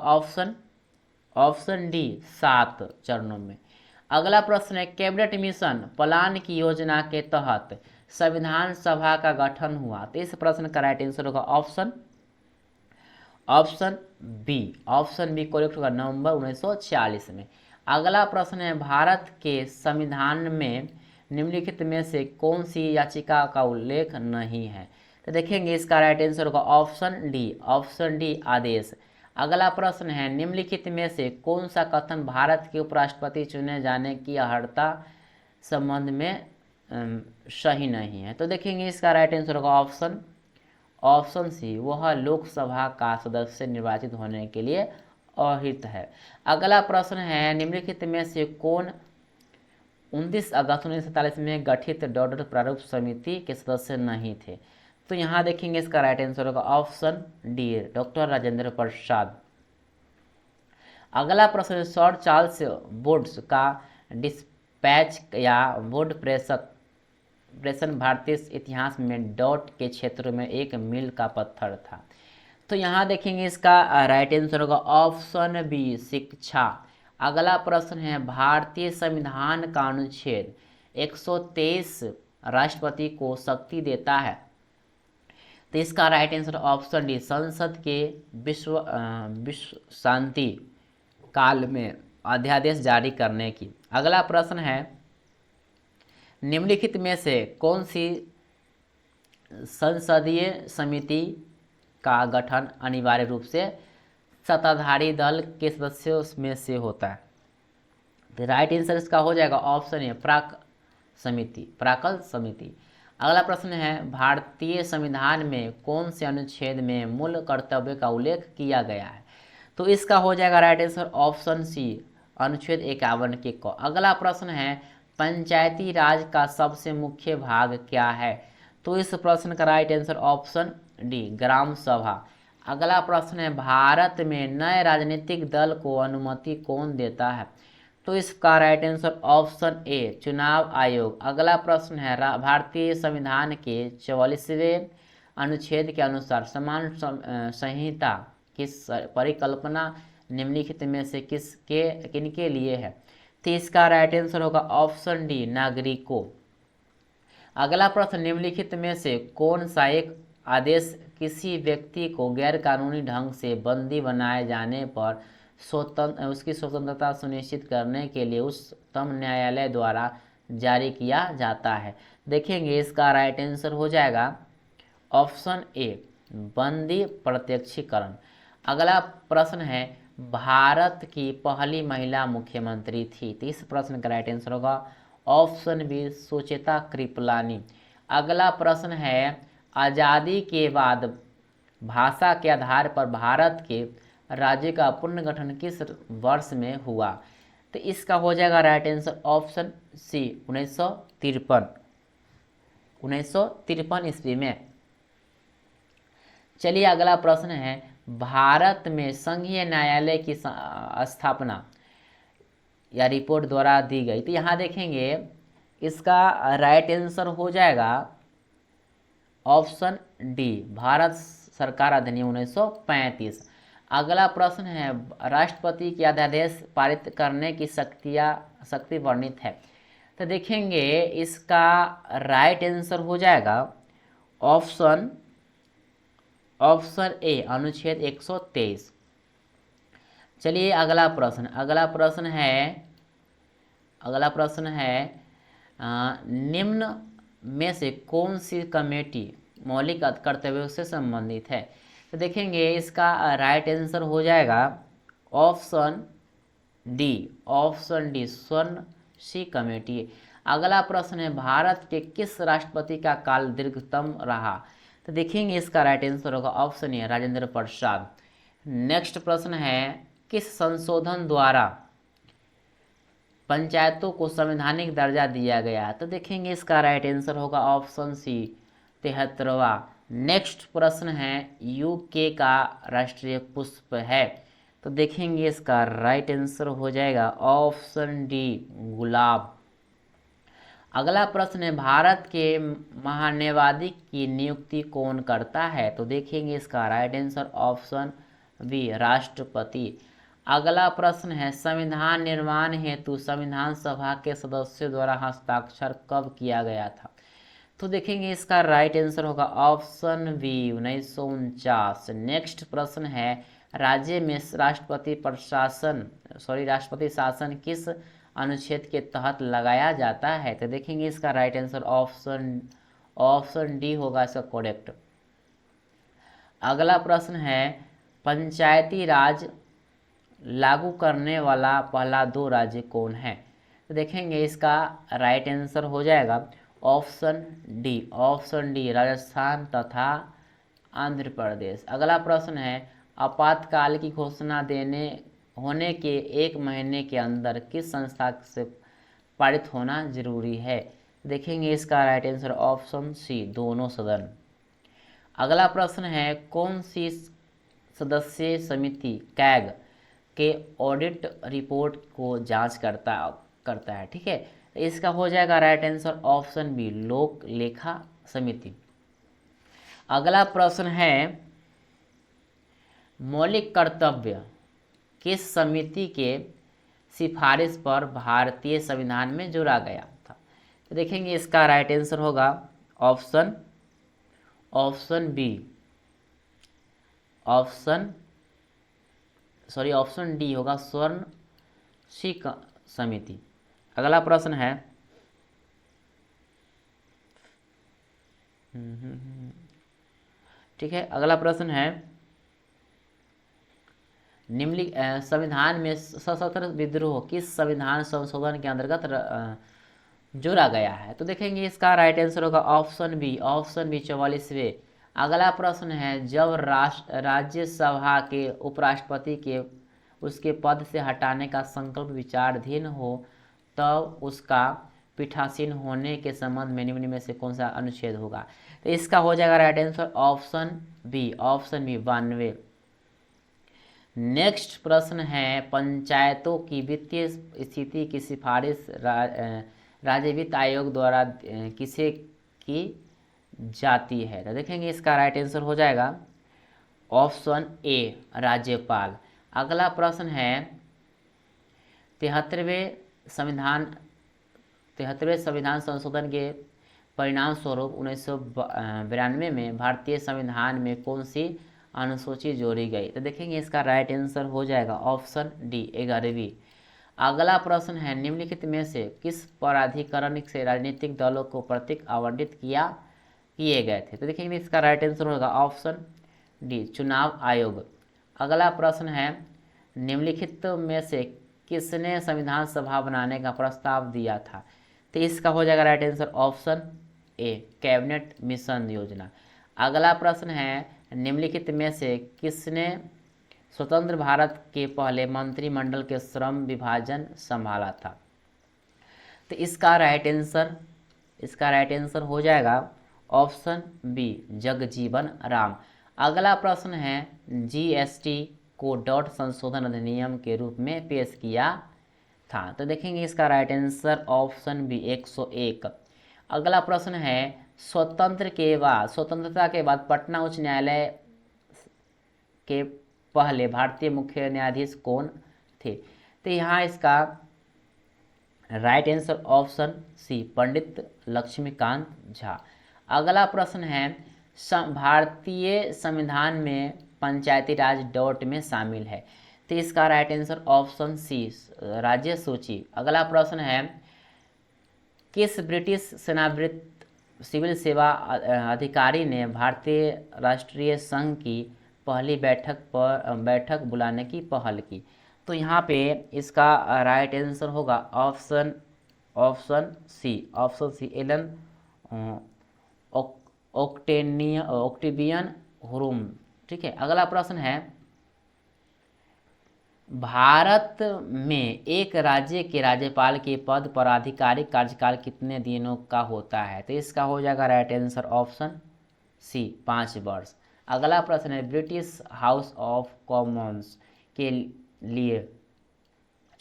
ऑप्शन डी 7 चरणों में। अगला प्रश्न है, कैबिनेट मिशन प्लान की योजना के तहत संविधान सभा का गठन हुआ? तो इस प्रश्न का राइट आंसर होगा ऑप्शन बी करेक्ट होगा नवंबर 1946 में। अगला प्रश्न है, भारत के संविधान में निम्नलिखित में से कौन सी याचिका का उल्लेख नहीं है? तो देखेंगे इसका राइट आंसर होगा ऑप्शन डी आदेश। अगला प्रश्न है, निम्नलिखित में से कौन सा कथन भारत के उपराष्ट्रपति चुने जाने की अर्हता संबंध में सही नहीं है? तो देखेंगे इसका राइट आंसर होगा ऑप्शन सी वह लोकसभा का सदस्य निर्वाचित होने के लिए अर्हित है। अगला प्रश्न है, निम्नलिखित में से कौन 29 अगस्त 1947 में गठित डॉडर प्रारूप समिति के सदस्य नहीं थे? तो यहाँ देखेंगे इसका राइट आंसर होगा option D doctor Rajendra Prasad. अगला प्रश्न, सर चार्ल्स बोर्ड्स का डिस्पैच या बोर्ड प्रेषण भारतीय इतिहास में डॉट के क्षेत्र में एक मील का पत्थर था। तो यहाँ देखेंगे इसका राइट आंसर होगा ऑप्शन बी शिक्षा। अगला प्रश्न है, भारतीय संविधान का अनुच्छेद 123 राष्ट्रपति को शक्ति देता है? तो इसका राइट आंसर ऑप्शन डी संसद के विश्व शांति काल में अध्यादेश जारी करने की। अगला प्रश्न है, निम्नलिखित में से कौन सी संसदीय समिति का गठन अनिवार्य रूप से सत्ताधारी दल के सदस्यों में से होता है? तो राइट आंसर इसका हो जाएगा ऑप्शन ए प्राकल समिति। अगला प्रश्न है भारतीय संविधान में कौन से अनुच्छेद में मूल कर्तव्य का उल्लेख किया गया है? तो इसका हो जाएगा राइट आंसर ऑप्शन सी अनुच्छेद 51 के क। अगला प्रश्न है पंचायती राज का सबसे मुख्य भाग क्या है? तो इस प्रश्न का राइट आंसर ऑप्शन डी ग्राम सभा। अगला प्रश्न है भारत में नए राजनीतिक दल को अनुमति कौन देता है? तो इसका राइट आंसर ऑप्शन ए चुनाव आयोग। अगला प्रश्न है भारतीय संविधान के 44वें अनुच्छेद के अनुसार समान संहिता किस परिकल्पना निम्नलिखित में से किनके लिए है? तो इसका राइट आंसर होगा ऑप्शन डी नागरिकों। अगला प्रश्न निम्नलिखित में से कौन सा एक आदेश किसी व्यक्ति को गैर कानूनी ढंग से बंदी बनाए जाने पर उसकी स्वतंत्रता सुनिश्चित करने के लिए उच्चतम न्यायालय द्वारा जारी किया जाता है? देखेंगे इसका राइट आंसर हो जाएगा ऑप्शन ए बंदी प्रत्यक्षीकरण। अगला प्रश्न है भारत की पहली महिला मुख्यमंत्री थी? तो इस प्रश्न का राइट आंसर होगा ऑप्शन बी सुचेता कृपलानी। अगला प्रश्न है आज़ादी के बाद भाषा के आधार पर भारत के राज्य का पुनर्गठन किस वर्ष में हुआ? तो इसका हो जाएगा राइट आंसर ऑप्शन सी 1953 ईस्वी में। चलिए अगला प्रश्न है भारत में संघीय न्यायालय की स्थापना या रिपोर्ट द्वारा दी गई? तो यहाँ देखेंगे इसका राइट आंसर हो जाएगा ऑप्शन डी भारत सरकार अधिनियम 1935। अगला प्रश्न है राष्ट्रपति की अध्यादेश पारित करने की शक्ति वर्णित है? तो देखेंगे इसका राइट आंसर हो जाएगा ऑप्शन ए अनुच्छेद 123। चलिए अगला प्रश्न है निम्न में से कौन सी कमेटी मौलिक कर्तव्यों से संबंधित है? तो देखेंगे इसका राइट आंसर हो जाएगा ऑप्शन डी स्वर्ण सी कमेटी। अगला प्रश्न है भारत के किस राष्ट्रपति का काल दीर्घतम रहा? तो देखेंगे इसका राइट आंसर होगा option A Rajendra Prasad. Next प्रश्न है किस संशोधन द्वारा पंचायतों को संवैधानिक दर्जा दिया गया? तो देखेंगे इसका राइट आंसर होगा ऑप्शन सी 73वां। नेक्स्ट प्रश्न है यूके का राष्ट्रीय पुष्प है? तो देखेंगे इसका राइट आंसर हो जाएगा ऑप्शन डी गुलाब। अगला प्रश्न है भारत के महान्यायवादी की नियुक्ति कौन करता है? तो देखेंगे इसका राइट आंसर ऑप्शन बी राष्ट्रपति। अगला प्रश्न है संविधान निर्माण हेतु संविधान सभा के सदस्यों द्वारा हस्ताक्षर कब किया गया था? तो देखेंगे इसका राइट आंसर होगा ऑप्शन बी 1949। नेक्स्ट प्रश्न है राज्य में राष्ट्रपति शासन किस अनुच्छेद के तहत लगाया जाता है? तो देखेंगे इसका राइट आंसर ऑप्शन डी होगा इसका करेक्ट। अगला प्रश्न है पंचायती राज लागू करने वाला पहला 2 राज्य कौन है? तो देखेंगे इसका राइट आंसर हो जाएगा ऑप्शन डी राजस्थान तथा आंध्र प्रदेश। अगला प्रश्न है आपातकाल की घोषणा होने के 1 महीने के अंदर किस संस्था से पारित होना जरूरी है? देखेंगे इसका राइट आंसर ऑप्शन सी दोनों सदन। अगला प्रश्न है कौन सी सदस्यीय समिति कैग के ऑडिट रिपोर्ट को जांच करता है? ठीक है, इसका हो जाएगा राइट आंसर ऑप्शन बी लोक लेखा समिति। अगला प्रश्न है मौलिक कर्तव्य किस समिति के सिफारिश पर भारतीय संविधान में जोड़ा गया था? तो देखेंगे इसका राइट आंसर होगा ऑप्शन डी होगा स्वर्ण सिख समिति। अगला प्रश्न है ठीक है, अगला प्रश्न है संविधान में सशस्त्र विद्रोह किस संविधान संशोधन के अंतर्गत जोड़ा गया है? तो देखेंगे इसका राइट आंसर होगा ऑप्शन बी 44वें। अगला प्रश्न है, जब राज्यसभा के उपराष्ट्रपति के उसके पद से हटाने का संकल्प विचाराधीन हो तब उसका पीठासीन होने के संबंध में निम्न में से कौन सा अनुच्छेद होगा? तो इसका हो जाएगा right answer option B 92। Next प्रश्न है, पंचायतों की वित्तीय स्थिति की सिफारिश राज्य वित्त आयोग द्वारा किसे की जाती है? तो देखेंगे इसका राइट आंसर हो जाएगा ऑप्शन ए राज्यपाल। अगला प्रश्न है, 73वें संविधान संशोधन के परिणाम स्वरूप 1992 में भारतीय संविधान में कौन सी अनुसूची जोड़ी गई? तो देखेंगे इसका राइट आंसर हो जाएगा ऑप्शन डी 11वीं। अगला प्रश्न है, निम्नलिखित में से किस प्राधिकरण से राजनीतिक दलों को प्रतीक आवंटित किए गए थे? तो देखेंगे इसका राइट आंसर होगा ऑप्शन डी चुनाव आयोग। अगला प्रश्न है, निम्नलिखित में से किसने संविधान सभा बनाने का प्रस्ताव दिया था? तो इसका हो जाएगा राइट आंसर ऑप्शन ए कैबिनेट मिशन योजना। अगला प्रश्न है, निम्नलिखित में से किसने स्वतंत्र भारत के पहले मंत्रिमंडल के श्रम विभाजन संभाला था? तो इसका राइट आंसर हो जाएगा ऑप्शन बी जगजीवन राम। अगला प्रश्न है, जीएसटी को डॉट संशोधन अधिनियम के रूप में पेश किया था? तो देखेंगे इसका राइट आंसर ऑप्शन बी 101। अगला प्रश्न है, स्वतंत्रता के बाद पटना उच्च न्यायालय के पहले भारतीय मुख्य न्यायाधीश कौन थे? तो यहाँ इसका राइट आंसर ऑप्शन सी पंडित लक्ष्मीकांत झा। अगला प्रश्न है, भारतीय संविधान में पंचायती राज डॉट में शामिल है? तो इसका राइट आंसर ऑप्शन सी राज्य सूची। अगला प्रश्न है, किस ब्रिटिश सेवानिवृत्त सिविल सेवा अधिकारी ने भारतीय राष्ट्रीय संघ की पहली बैठक बुलाने की पहल की? तो यहाँ पे इसका राइट आंसर होगा ऑप्शन सी एलन ऑक्टेवियन हुरुम। ठीक है। अगला प्रश्न है, भारत में एक राज्य के राज्यपाल के पद पर आधिकारिक कार्यकाल कितने दिनों का होता है? तो इसका हो जाएगा राइट आंसर ऑप्शन सी 5 वर्ष। अगला प्रश्न है, ब्रिटिश हाउस ऑफ कॉमन्स के लिए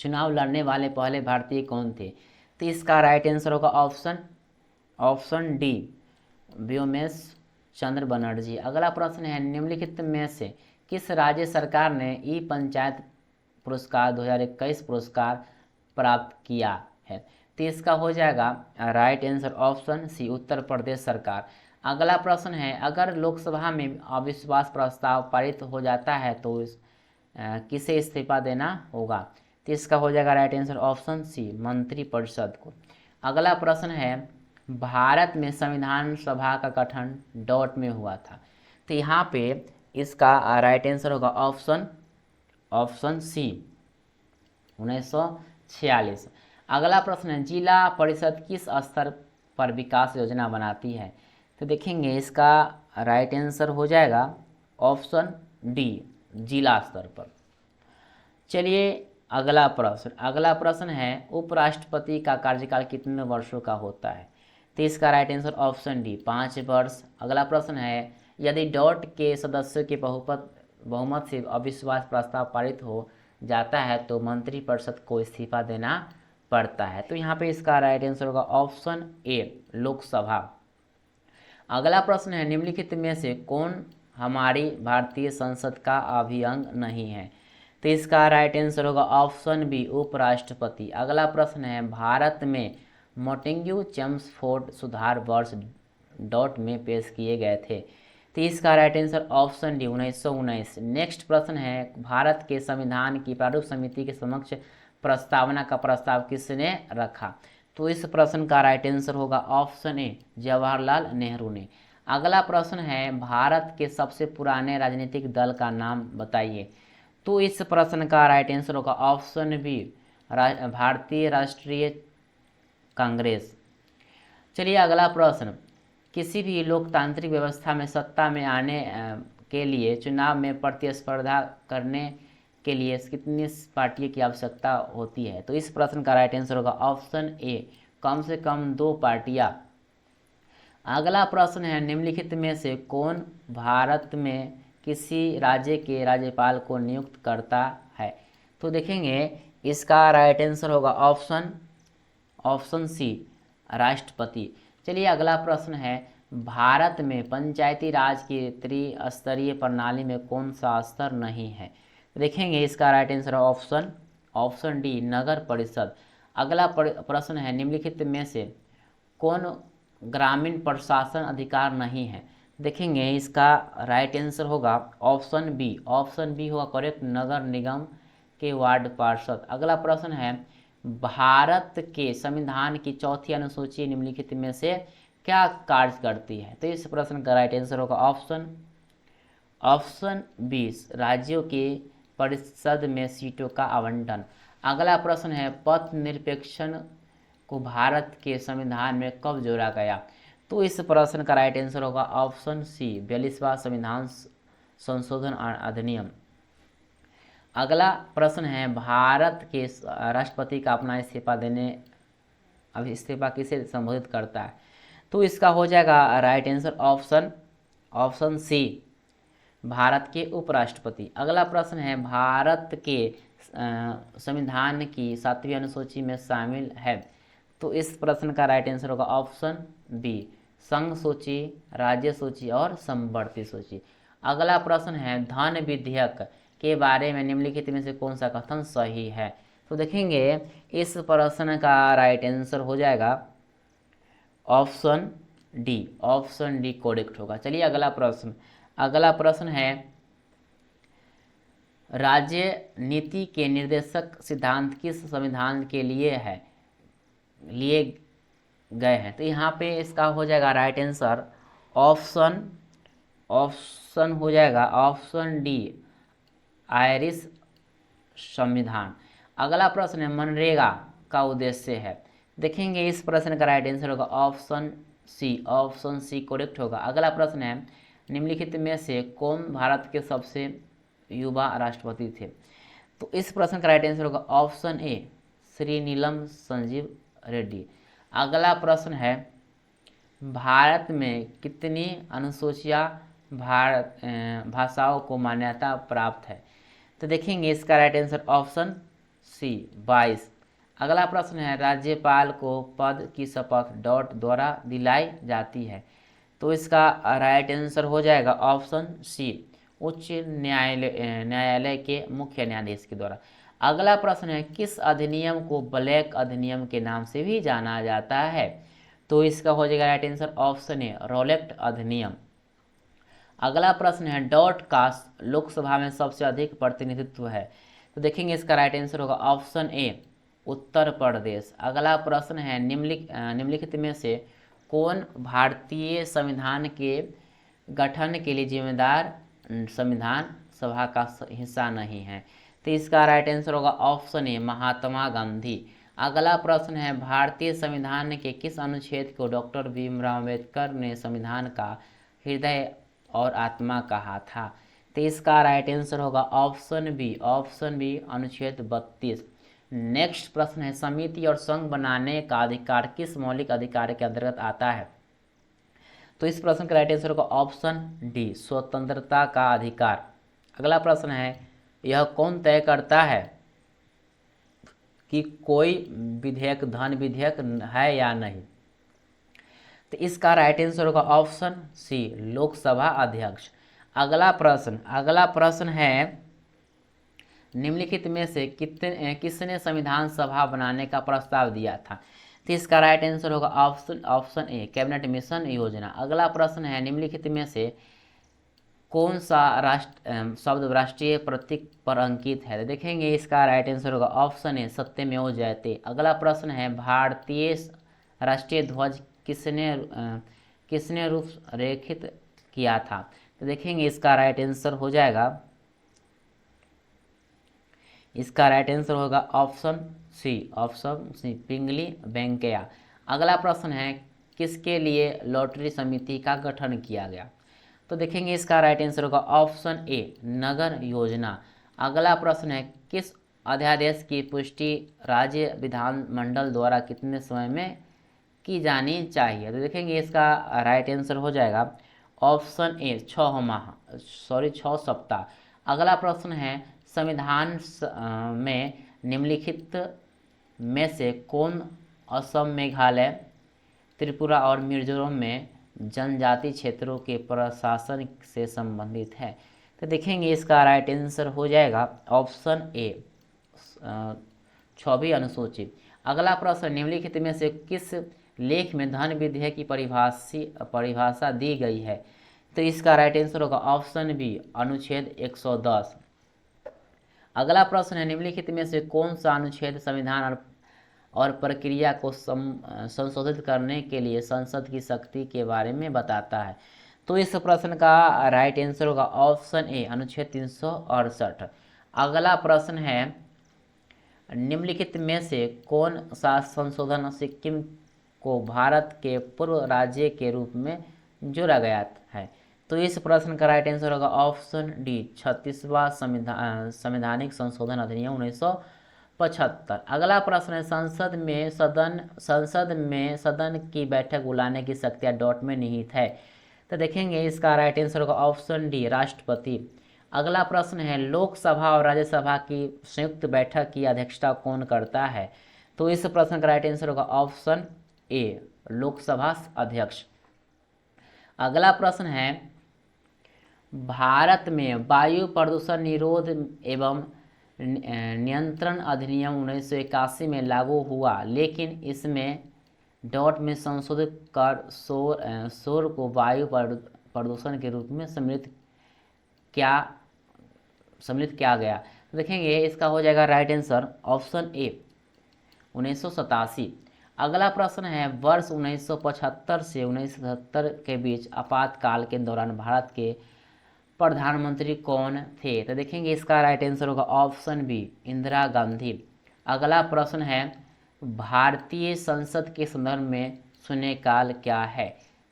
चुनाव लड़ने वाले पहले भारतीय कौन थे? तो इसका राइट आंसर होगा ऑप्शन डी व्योमेश चंद्र बनर्जी। अगला प्रश्न है, निम्नलिखित में से किस राज्य सरकार ने ई पंचायत पुरस्कार 2021 पुरस्कार प्राप्त किया है? तो इसका हो जाएगा राइट आंसर ऑप्शन सी उत्तर प्रदेश सरकार। अगला प्रश्न है, अगर लोकसभा में अविश्वास प्रस्ताव पारित हो जाता है तो किसे इस्तीफा देना होगा? तो इसका हो जाएगा राइट आंसर ऑप्शन सी मंत्रिपरिषद को। अगला प्रश्न है, भारत में संविधान सभा का गठन डॉट में हुआ था? तो यहाँ पे इसका राइट आंसर होगा ऑप्शन सी 1946। अगला प्रश्न है, जिला परिषद किस स्तर पर विकास योजना बनाती है? तो देखेंगे इसका राइट आंसर हो जाएगा ऑप्शन डी जिला स्तर पर। चलिए अगला प्रश्न है, उपराष्ट्रपति का कार्यकाल कितने वर्षों का होता है? तो इसका राइट आंसर ऑप्शन डी 5 वर्ष। अगला प्रश्न है, यदि डॉट के सदस्यों के बहुमत से अविश्वास प्रस्ताव पारित हो जाता है तो मंत्रिपरिषद को इस्तीफा देना पड़ता है? तो यहाँ पे इसका राइट आंसर होगा ऑप्शन ए लोकसभा। अगला प्रश्न है, निम्नलिखित में से कौन हमारी भारतीय संसद का अभिअंग नहीं है? तो इसका राइट आंसर होगा ऑप्शन बी उपराष्ट्रपति। अगला प्रश्न है, भारत में मोंटेग्यू चेम्सफोर्ड सुधार वर्ष डॉट में पेश किए गए थे? तो इसका right answer option D 1919। Next प्रश्न है, भारत के संविधान की प्रारूप समिति के समक्ष प्रस्तावना का प्रस्ताव किसने रखा? तो इस प्रश्न का राइट आंसर होगा ऑप्शन ए जवाहरलाल नेहरू ने। अगला प्रश्न है, भारत के सबसे पुराने राजनीतिक दल का नाम बताइए? तो इस प्रश्न का राइट आंसर होगा ऑप्शन बी, भारतीय राष्ट्रीय कांग्रेस। चलिए अगला प्रश्न, किसी भी लोकतांत्रिक व्यवस्था में सत्ता में आने के लिए चुनाव में प्रतिस्पर्धा करने के लिए कितनी पार्टियों की आवश्यकता होती है? तो इस प्रश्न का राइट आंसर होगा ऑप्शन ए, कम से कम 2 पार्टियां। अगला प्रश्न है, निम्नलिखित में से कौन भारत में किसी राज्य के राज्यपाल को नियुक्त करता है? तो देखेंगे इसका राइट आंसर होगा ऑप्शन सी, राष्ट्रपति। चलिए अगला प्रश्न है, भारत में पंचायती राज की त्रिस्तरीय प्रणाली में कौन सा स्तर नहीं है? देखेंगे इसका राइट आंसर ऑप्शन डी, नगर परिषद। अगला प्रश्न है, निम्नलिखित में से कौन ग्रामीण प्रशासन अधिकार नहीं है? देखेंगे इसका राइट आंसर होगा ऑप्शन बी होगा करेक्ट, नगर निगम के वार्ड पार्षद। अगला प्रश्न है, भारत के संविधान की 4वीं अनुसूची निम्नलिखित में से क्या कार्य करती है? तो इस प्रश्न का राइट आंसर होगा ऑप्शन बी, राज्यों के परिषद में सीटों का आवंटन। अगला प्रश्न है, पथ निरपेक्षण को भारत के संविधान में कब जोड़ा गया? तो इस प्रश्न का राइट आंसर होगा ऑप्शन सी, 42वां संविधान संशोधन अधिनियम। अगला प्रश्न है, भारत के राष्ट्रपति का अपना इस्तीफा किसे संबोधित करता है? तो इसका हो जाएगा right answer option C, Bharat के उपराष्ट्रपति। अगला प्रश्न है, भारत के संविधान की 7वीं अनुसूची में शामिल है? तो इस प्रश्न का राइट आंसर होगा ऑप्शन बी, संघ सूची, राज्य सूची और समवर्ती सूची। अगला प्रश्न है, धन विधेयक के बारे में निम्नलिखित में से कौन सा कथन सही है? तो देखेंगे इस प्रश्न का राइट आंसर हो जाएगा ऑप्शन डी करेक्ट होगा। चलिए अगला प्रश्न है, राज्य नीति के निर्देशक सिद्धांत किस संविधान के लिए गए हैं? तो यहाँ पे इसका हो जाएगा राइट आंसर ऑप्शन हो जाएगा ऑप्शन डी, आयरिश संविधान। अगला प्रश्न है, मनरेगा का उद्देश्य है? देखेंगे इस प्रश्न का राइट आंसर होगा ऑप्शन सी करेक्ट होगा। अगला प्रश्न है, निम्नलिखित में से कौन भारत के सबसे युवा राष्ट्रपति थे? तो इस प्रश्न का राइट आंसर होगा ऑप्शन ए, श्री नीलम संजीव रेड्डी। अगला प्रश्न है, भारत में कितनी अनुसूचियां भाषाओं को मान्यता प्राप्त है? तो देखेंगे इसका राइट आंसर ऑप्शन सी, 22। अगला प्रश्न है, राज्यपाल को पद की शपथ द्वारा दिलाई जाती है? तो इसका राइट आंसर हो जाएगा ऑप्शन सी, उच्च न्यायालय के मुख्य न्यायाधीश के द्वारा। अगला प्रश्न है, किस अधिनियम को ब्लैक अधिनियम के नाम से भी जाना जाता है? तो इसका हो जाएगा राइट आंसर ऑप्शन ए, रॉलेट अधिनियम। अगला प्रश्न है, डॉट का लोकसभा में सबसे अधिक प्रतिनिधित्व है? तो देखेंगे इसका राइट आंसर होगा ऑप्शन ए, उत्तर प्रदेश। अगला प्रश्न है, निम्नलिखित में से कौन भारतीय संविधान के गठन के लिए जिम्मेदार संविधान सभा का हिस्सा नहीं है? तो इसका राइट आंसर होगा ऑप्शन ए, महात्मा गांधी। अगला प्रश्न है, भारतीय संविधान के किस अनुच्छेद को डॉक्टर भीमराव अम्बेडकर ने संविधान का हृदय और आत्मा कहा था? तो इसका राइट आंसर होगा ऑप्शन बी अनुच्छेद 32। नेक्स्ट प्रश्न है, समिति और संघ बनाने का अधिकार किस मौलिक अधिकार के अंतर्गत आता है? तो इस प्रश्न का राइट आंसर होगा ऑप्शन डी, स्वतंत्रता का अधिकार। अगला प्रश्न है, यह कौन तय करता है कि कोई विधेयक धन विधेयक है या नहीं? तो इसका राइट आंसर होगा ऑप्शन सी, लोकसभा अध्यक्ष। अगला प्रश्न है, निम्नलिखित में से किसने संविधान सभा बनाने का प्रस्ताव दिया था? तो इसका राइट आंसर होगा ऑप्शन ए, कैबिनेट मिशन योजना। अगला प्रश्न है, निम्नलिखित में से कौन सा शब्द राष्ट्रीय प्रतीक पर अंकित है? देखेंगे इसका राइट आंसर होगा ऑप्शन ए, सत्यमेव जयते। अगला प्रश्न है, भारतीय राष्ट्रीय ध्वज किसने रूप रेखित किया था? तो देखेंगे इसका राइट आंसर हो जाएगा इसका राइट आंसर होगा ऑप्शन सी पिंगली वेंकैया। अगला प्रश्न है किसके लिए लॉटरी समिति का गठन किया गया? तो देखेंगे इसका राइट आंसर होगा ऑप्शन ए नगर योजना। अगला प्रश्न है किस अध्यादेश की पुष्टि राज्य विधानमंडल द्वारा कितने समय में की जानी चाहिए? तो देखेंगे इसका राइट आंसर हो जाएगा ऑप्शन ए 6 सप्ताह। अगला प्रश्न है संविधान में निम्नलिखित में से कौन असम, मेघालय, त्रिपुरा और मिजोरम में जनजाति क्षेत्रों के प्रशासन से संबंधित है? तो देखेंगे इसका राइट आंसर हो जाएगा ऑप्शन ए 26 अनुसूची। अगला प्रश्न निम्नलिखित में से किस लेख में धन विधेयक की परिभाषा दी गई है? तो इसका राइट आंसर होगा ऑप्शन बी अनुच्छेद 110। अगला प्रश्न है निम्नलिखित में से कौन सा अनुच्छेद संविधान और प्रक्रिया को संशोधित करने के लिए संसद की शक्ति के बारे में बताता है? तो इस प्रश्न का राइट आंसर होगा ऑप्शन ए अनुच्छेद 368। अगला प्रश्न है निम्नलिखित में से कौन सा संशोधन सिक्किम को भारत के पूर्व राज्य के रूप में जोड़ा गया है? तो इस प्रश्न का राइट आंसर होगा ऑप्शन डी 36वां संवैधानिक संशोधन अधिनियम 1975। अगला प्रश्न है संसद में सदन की बैठक बुलाने की शक्तियां डॉट में निहित है? तो देखेंगे इसका राइट आंसर होगा ऑप्शन डी राष्ट्रपति। अगला प्रश्न है लोकसभा और राज्यसभा की संयुक्त बैठक की अध्यक्षता कौन करता है? तो इस प्रश्न का राइट आंसर होगा ऑप्शन ए लोकसभा अध्यक्ष। अगला प्रश्न है भारत में वायु प्रदूषण निरोध एवं नियंत्रण अधिनियम 1981 में लागू हुआ, लेकिन इसमें डॉट में संशोधित कर शोर को वायु प्रदूषण के रूप में सम्मिलित किया गया? तो देखेंगे इसका हो जाएगा राइट आंसर ऑप्शन ए 1987। अगला प्रश्न है वर्ष 1975 से 1977 के बीच आपातकाल के दौरान भारत के प्रधानमंत्री कौन थे? तो देखेंगे इसका राइट आंसर होगा ऑप्शन बी इंदिरा गांधी। अगला प्रश्न है भारतीय संसद के संदर्भ में शून्यकाल क्या है?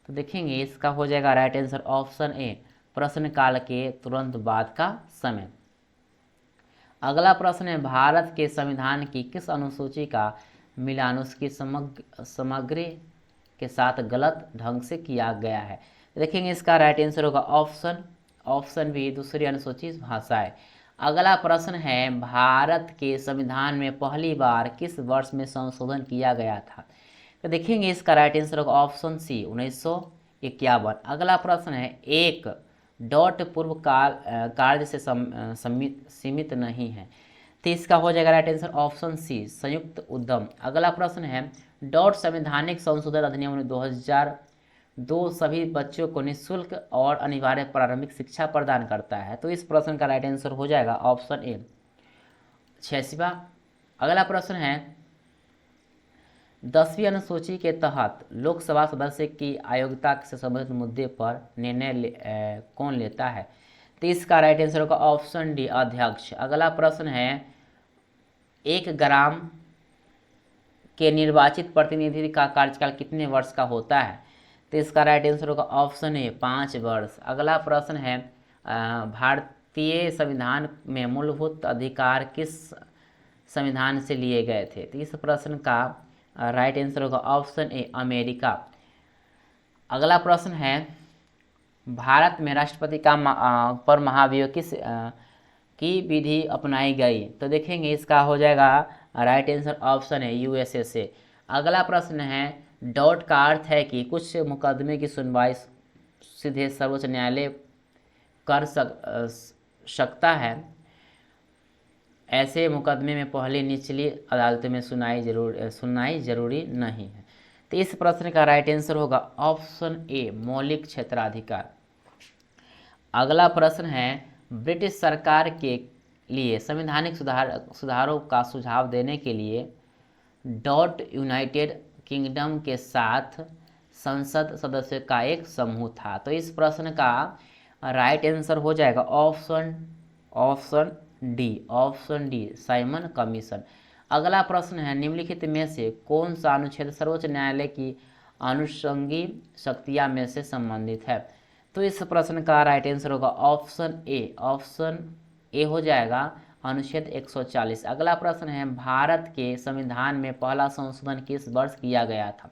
तो देखेंगे इसका हो जाएगा राइट आंसर ऑप्शन ए प्रश्नकाल के तुरंत बाद का समय। अगला प्रश्न है भारत के संविधान की किस अनुसूची का मिलान उसकी समग्र के साथ गलत ढंग से किया गया है? देखेंगे इसका राइट आंसर होगा ऑप्शन बी दूसरी अनुसूचित भाषाएं। अगला प्रश्न है भारत के संविधान में पहली बार किस वर्ष में संशोधन किया गया था? तो देखेंगे इसका राइट आंसर होगा ऑप्शन सी 1951। अगला प्रश्न है एक डॉट पूर्व कार्य से सीमित नहीं है? तो इसका हो जाएगा राइट आंसर ऑप्शन सी संयुक्त उद्यम। अगला प्रश्न है डॉट संवैधानिक संशोधन अधिनियम 2002 सभी बच्चों को निःशुल्क और अनिवार्य प्रारंभिक शिक्षा प्रदान करता है? तो इस प्रश्न का राइट आंसर हो जाएगा ऑप्शन ए 86वां। अगला प्रश्न है 10वीं अनुसूची के तहत लोकसभा सदस्य की अयोग्यता से संबंधित मुद्दे पर निर्णय कौन लेता है? तो इसका राइट आंसर होगा ऑप्शन डी अध्यक्ष। अगला प्रश्न है एक ग्राम के निर्वाचित प्रतिनिधि का कार्यकाल कितने वर्ष का होता है? तो इसका राइट आंसर होगा ऑप्शन ए 5 वर्ष। अगला प्रश्न है भारतीय संविधान में मूलभूत अधिकार किस संविधान से लिए गए थे? तो इस प्रश्न का राइट आंसर होगा ऑप्शन ए अमेरिका। अगला प्रश्न है भारत में राष्ट्रपति का पर महाभियोग की विधि अपनाई गई? तो देखेंगे इसका हो जाएगा राइट आंसर ऑप्शन है यूएसए से। अगला प्रश्न है डॉट का अर्थ है कि कुछ मुकदमे की सुनवाई सीधे सर्वोच्च न्यायालय कर सकता है, ऐसे मुकदमे में पहले निचली अदालतों में सुनवाई जरूरी नहीं है? तो इस प्रश्न का राइट आंसर होगा ऑप्शन ए मौलिक क्षेत्राधिकार। अगला प्रश्न है ब्रिटिश सरकार के लिए संवैधानिक सुधारों का सुझाव देने के लिए डॉट यूनाइटेड किंगडम के साथ संसद सदस्यों का एक समूह था? तो इस प्रश्न का राइट आंसर हो जाएगा option D, option D Simon commission. अगला प्रश्न है निम्नलिखित में से कौन सा अनुच्छेद सर्वोच्च न्यायालय की अनुषंगी शक्तियां में से संबंधित है। तो इस प्रश्न का राइट आंसर होगा ऑप्शन ए, ऑप्शन ए हो जाएगा अनुच्छेद 140। अगला प्रश्न है भारत के संविधान में पहला संशोधन किस वर्ष किया गया था।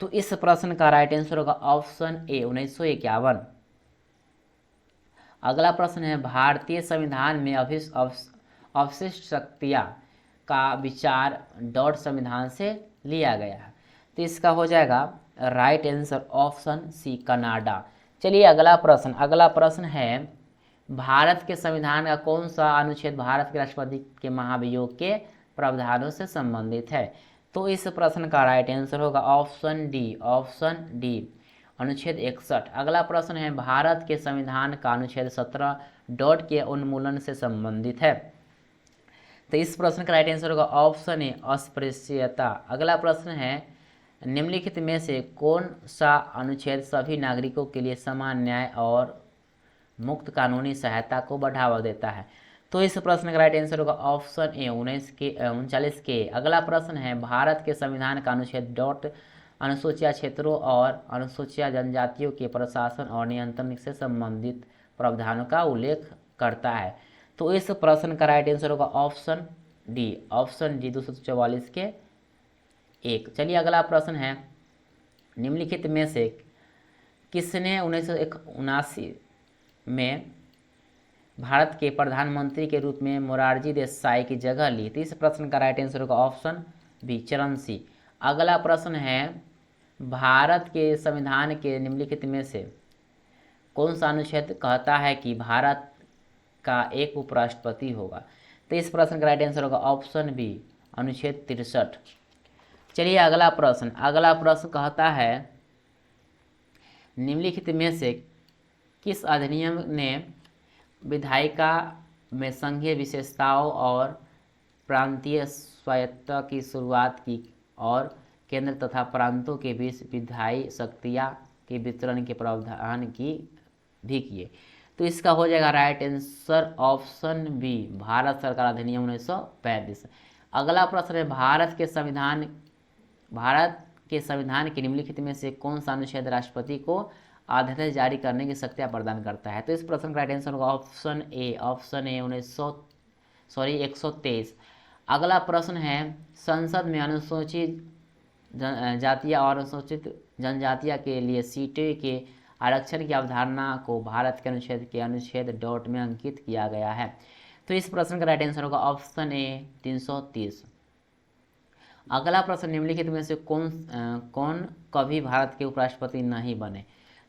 तो इस प्रश्न का राइट आंसर होगा ऑप्शन ए 1951। अगला प्रश्न है भारतीय संविधान में अवशिष्ट शक्तियां का विचार डॉट संविधान से लिया गया है। तो इसका हो जाएगा right answer option C Canada. चलिए अगला प्रश्न है भारत के संविधान का कौन सा अनुच्छेद भारत के राष्ट्रपति के महाभियोग के प्रावधानों से संबंधित है। तो इस प्रश्न का राइट आंसर होगा ऑप्शन डी अनुच्छेद 61। अगला प्रश्न है भारत के संविधान का अनुच्छेद 17 डॉट के उन्मूलन से संबंधित है। तो इस प्रश्न का राइट आंसर होगा ऑप्शन ए अस्पृश्यता। अगला प्रश्न है निम्नलिखित में से कौन सा अनुच्छेद सभी नागरिकों के लिए समान न्याय और मुक्त कानूनी सहायता को बढ़ावा देता है। तो इस प्रश्न का राइट आंसर होगा ऑप्शन ए 39 के। अगला प्रश्न है भारत के संविधान का अनुच्छेद डॉट अनुसूचित क्षेत्रों और अनुसूचित जनजातियों के प्रशासन और नियंत्रण से संबंधित प्रावधानों का उल्लेख करता है। तो इस प्रश्न का राइट आंसर होगा ऑप्शन डी 244 के 1। चलिए अगला प्रश्न है निम्नलिखित में से किसने 1979 में भारत के प्रधानमंत्री के रूप में मोरारजी देसाई की जगह ली। तो इस प्रश्न का राइट आंसर होगा ऑप्शन बी चरण सी। अगला प्रश्न है भारत के संविधान के निम्नलिखित में से कौन सा अनुच्छेद कहता है कि भारत का एक उपराष्ट्रपति होगा। तो इस प्रश्न का राइट आंसर होगा ऑप्शन बी अनुच्छेद 63। चलिए अगला प्रश्न कहता है निम्नलिखित में से किस अधिनियम ने विधायिका में संघीय विशेषताओं और प्रांतीय स्वायत्तता की शुरुआत की और केंद्र तथा प्रांतों के बीच विधायी शक्तियां के वितरण के प्रावधान की भी किए। तो इसका हो जाएगा right answer option B Bharat सरकार अधिनियम 1935। अगला प्रश्न है भारत के संविधान के निम्नलिखित में से कौन सा अनुच्छेद राष्ट्रपति को आदेश जारी करने की शक्तियां प्रदान करता है। तो इस प्रश्न का राइट आंसर होगा ऑप्शन ए 123। अगला प्रश्न है संसद में अनुसूचित जातियां और अनुसूचित जनजातियां के लिए सीटों के आरक्षण की अवधारणा को भारत के अनुच्छेद डॉट में अंकित किया गया है। तो इस प्रश्न का राइट आंसर होगा ऑप्शन ए 330। अगला प्रश्न निम्नलिखित में से कौन कभी भारत के उपराष्ट्रपति नहीं बने।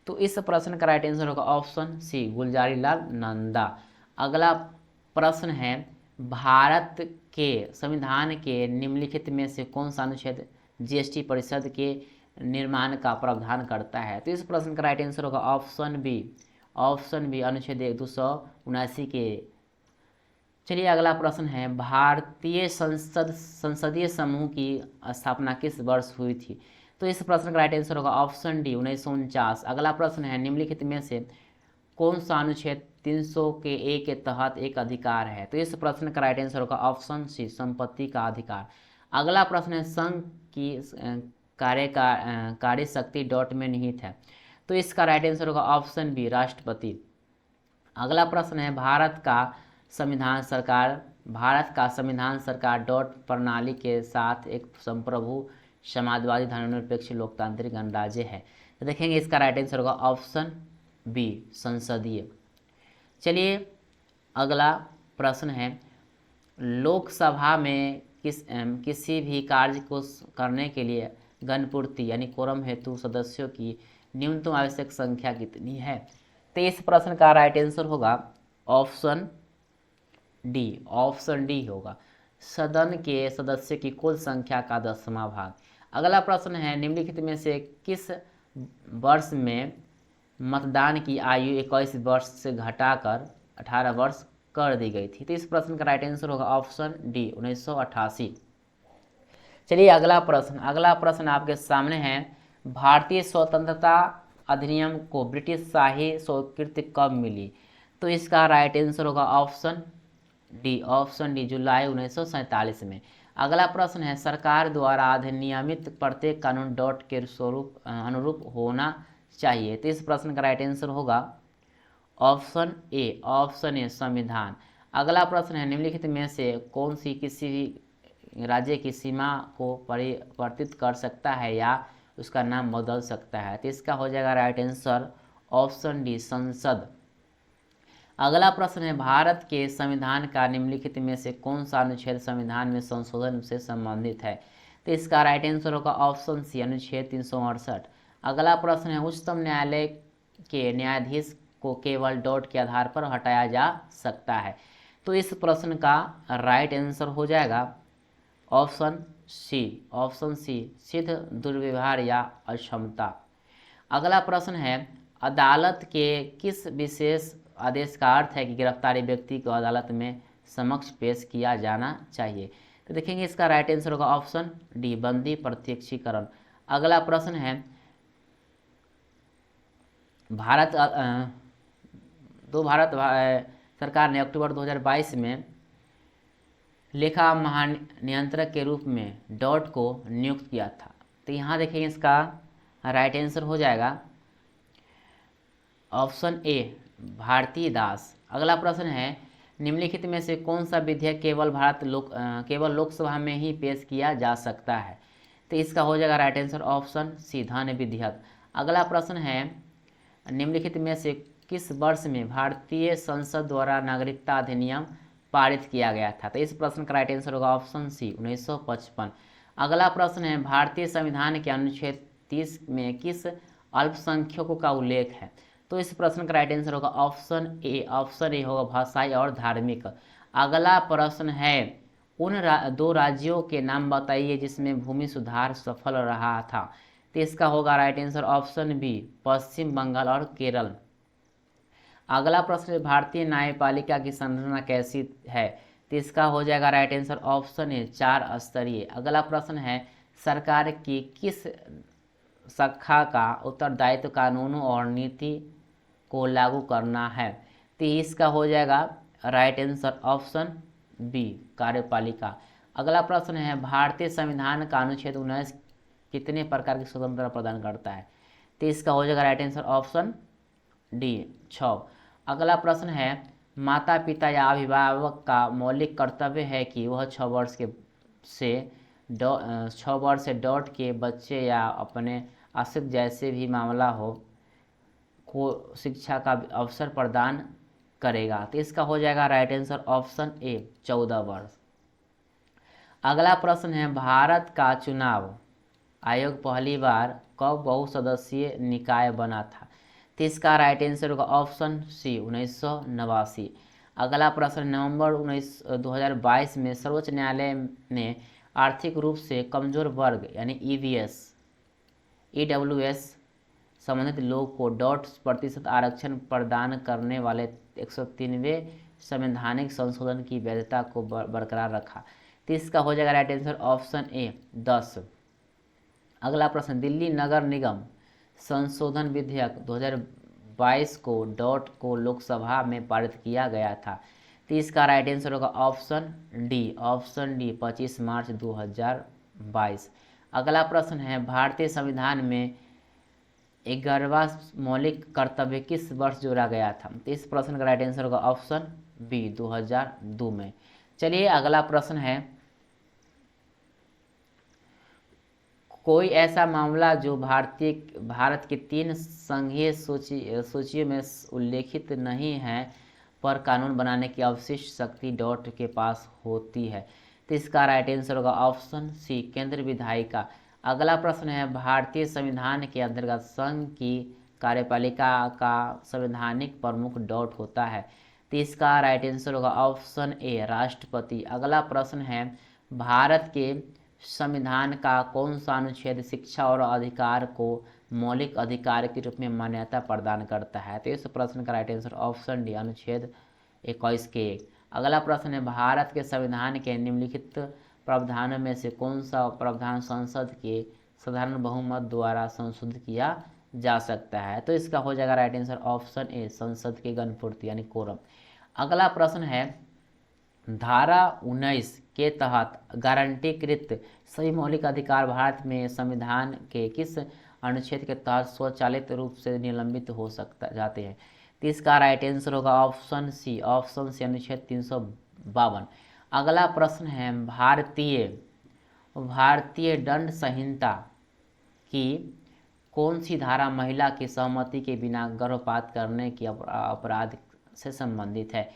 तो इस प्रश्न का राइट आंसर होगा ऑप्शन सी गुलजारीलाल नंदा। अगला प्रश्न है भारत के संविधान के निम्नलिखित में से कौन सा अनुच्छेद जीएसटी परिषद के निर्माण का प्रावधान करता है। तो इस प्रश्न का राइट आंसर होगा ऑप्शन बी अनुच्छेद 279 के। चलिए अगला प्रश्न है भारतीय संसदीय समूह की स्थापना किस वर्ष हुई थी। तो इस प्रश्न का राइट आंसर होगा ऑप्शन डी 1949। अगला प्रश्न है निम्नलिखित में से कौन सा अनुच्छेद 300 के ए के तहत एक अधिकार है। तो इस प्रश्न का राइट आंसर होगा ऑप्शन सी संपत्ति का अधिकार। अगला प्रश्न है संघ की कार्य शक्ति डॉट में निहित है। तो इसका राइट आंसर होगा ऑप्शन बी राष्ट्रपति। अगला प्रश्न है भारत का संविधान सरकार डॉट प्रणाली के साथ एक संप्रभु समाजवादी धर्मनिरपेक्ष लोकतांत्रिक गणराज्य है। तो देखेंगे इसका राइट आंसर होगा ऑप्शन बी संसदीय। चलिए अगला प्रश्न है लोकसभा में किसी भी कार्य को करने के लिए गणपूर्ति यानी कोरम हेतु सदस्यों की न्यूनतम आवश्यक संख्या कितनी है। तो इस प्रश्न का राइट आंसर होगा ऑप्शन डी होगा सदन के सदस्य की कुल संख्या का 10वां भाग। अगला प्रश्न है निम्नलिखित में से किस वर्ष में मतदान की आयु 21 वर्ष से घटाकर 18 वर्ष कर दी गई थी। तो इस प्रश्न का राइट आंसर होगा ऑप्शन डी 1988। चलिए अगला प्रश्न आपके सामने है भारतीय स्वतंत्रता अधिनियम को ब्रिटिश शाही स्वीकृति कब मिली। तो इसका राइट आंसर होगा ऑप्शन डी, ऑप्शन डी, जुलाई 1947 में। अगला प्रश्न है, सरकार द्वारा अधिनियमित प्रत्येक कानून डॉट के स्वरूप अनुरूप होना चाहिए। तो इस प्रश्न का राइट आंसर होगा ऑप्शन ए संविधान। अगला प्रश्न है, निम्नलिखित में से कौन सी किसी भी राज्य की सीमा को परिवर्तित कर सकता है या उसका नाम बदल सकता है। तो इसका हो जाएगा राइट आंसर ऑप्शन डी, संसद। अगला प्रश्न है, भारत के संविधान का निम्नलिखित में से कौन सा अनुच्छेद संविधान में संशोधन से संबंधित है। तो इसका राइट आंसर होगा ऑप्शन सी, अनुच्छेद 368। अगला प्रश्न है, उच्चतम न्यायालय के न्यायाधीश को केवल डॉट के आधार पर हटाया जा सकता है। तो इस प्रश्न का राइट आंसर हो जाएगा ऑप्शन सी, सिद्ध दुर्व्यवहार या अक्षमता। अगला प्रश्न है, अदालत के किस विशेष आदेश का अर्थ है कि गिरफ्तारी व्यक्ति को अदालत में समक्ष पेश किया जाना चाहिए। तो देखेंगे इसका राइट आंसर होगा ऑप्शन डी, बंदी प्रत्यक्षीकरण। अगला प्रश्न है, भारत सरकार ने अक्टूबर 2022 में लेखा महानियंत्रक के रूप में डॉट को नियुक्त किया था। तो यहाँ देखेंगे इसका राइट आंसर हो जाएगा ऑप्शन ए, भारती दास। अगला प्रश्न है, निम्नलिखित में से कौन सा विधेयक केवल लोकसभा में ही पेश किया जा सकता है। तो इसका हो जाएगा राइट आंसर ऑप्शन सी, धन विधेयक। अगला प्रश्न है, निम्नलिखित में से किस वर्ष में भारतीय संसद द्वारा नागरिकता अधिनियम पारित किया गया था। तो इस प्रश्न का राइट आंसर होगा ऑप्शन सी, 1955। अगला प्रश्न है, भारतीय संविधान के अनुच्छेद 30 में किस अल्पसंख्यकों का उल्लेख है। तो इस प्रश्न का राइट आंसर होगा ऑप्शन ए होगा, भाषाई और धार्मिक। अगला प्रश्न है, उन दो राज्यों के नाम बताइए जिसमें भूमि सुधार सफल रहा था। तो इसका होगा राइट आंसर ऑप्शन बी, पश्चिम बंगाल और केरल। अगला प्रश्न है, भारतीय न्यायपालिका की संरचना कैसी है। तो इसका हो जाएगा राइट आंसर ऑप्शन ए, 4 स्तरीय। अगला प्रश्न है, सरकार की किस शाखा का उत्तरदायित्व कानूनों और नीति को लागू करना है। तो इसका हो जाएगा राइट आंसर ऑप्शन बी, कार्यपालिका। अगला प्रश्न है, भारतीय संविधान का अनुच्छेद 19 कितने प्रकार की स्वतंत्रता प्रदान करता है। तो इसका हो जाएगा राइट आंसर ऑप्शन डी, 6। अगला प्रश्न है, माता पिता या अभिभावक का मौलिक कर्तव्य है कि वह 6 वर्ष से डॉट के बच्चे या अपने आश्रित जैसे भी मामला हो को शिक्षा का अवसर प्रदान करेगा। तो इसका हो जाएगा राइट आंसर ऑप्शन ए, 14 वर्ष। अगला प्रश्न है, भारत का चुनाव आयोग पहली बार कब बहुसदस्यीय निकाय बना था। तो इसका राइट आंसर होगा ऑप्शन सी, 1989। अगला प्रश्न, नवंबर 2022 में सर्वोच्च न्यायालय ने आर्थिक रूप से कमजोर वर्ग यानी EWS संबंधित लोग को %% आरक्षण प्रदान करने वाले 103वें संवैधानिक संशोधन की वैधता को बरकरार रखा। तो इसका हो जाएगा राइट आंसर ऑप्शन ए, 10। अगला प्रश्न, दिल्ली नगर निगम संशोधन विधेयक 2022 को डॉट को लोकसभा में पारित किया गया था। तो इसका राइट आंसर होगा ऑप्शन डी, 25 मार्च 2022। अगला प्रश्न है, भारतीय संविधान में 11वां मौलिक कर्तव्य किस वर्ष जोड़ा गया था। तो इस प्रश्न का राइट आंसर होगा ऑप्शन बी, 2002 में। चलिए अगला प्रश्न है, कोई ऐसा मामला जो भारत के 3 संघीय सूचियों में उल्लेखित नहीं है पर कानून बनाने की अवशिष्ट शक्ति डॉट के पास होती है। तो इसका राइट आंसर होगा ऑप्शन सी, केंद्र विधायिका। अगला प्रश्न है, भारतीय संविधान के अंतर्गत संघ की कार्यपालिका का संवैधानिक प्रमुख डॉट होता है। तो इसका राइट आंसर होगा ऑप्शन ए, राष्ट्रपति। अगला प्रश्न है, भारत के संविधान का कौन सा अनुच्छेद शिक्षा और अधिकार को मौलिक अधिकार के रूप में मान्यता प्रदान करता है। तो इस प्रश्न का राइट आंसर ऑप्शन डी, अनुच्छेद 21 के 1। अगला प्रश्न है, भारत के संविधान के निम्नलिखित प्रावधानों में से कौन सा प्रावधान संसद के साधारण बहुमत द्वारा संशोधित किया जा सकता है। तो इसका हो जाएगा राइट आंसर ऑप्शन ए, संसद की गणपूर्ति यानी कोरम। अगला प्रश्न है, धारा 19 के तहत गारंटीकृत सभी मौलिक अधिकार भारत में संविधान के किस अनुच्छेद के तहत स्वचालित रूप से निलंबित हो सकता जाते हैं? तो इसका राइट आंसर होगा ऑप्शन सी अनुच्छेद 352। अगला प्रश्न है भारतीय दंड संहिता की कौन सी धारा महिला की सहमति के बिना गर्भपात करने के अपराध से संबंधित है?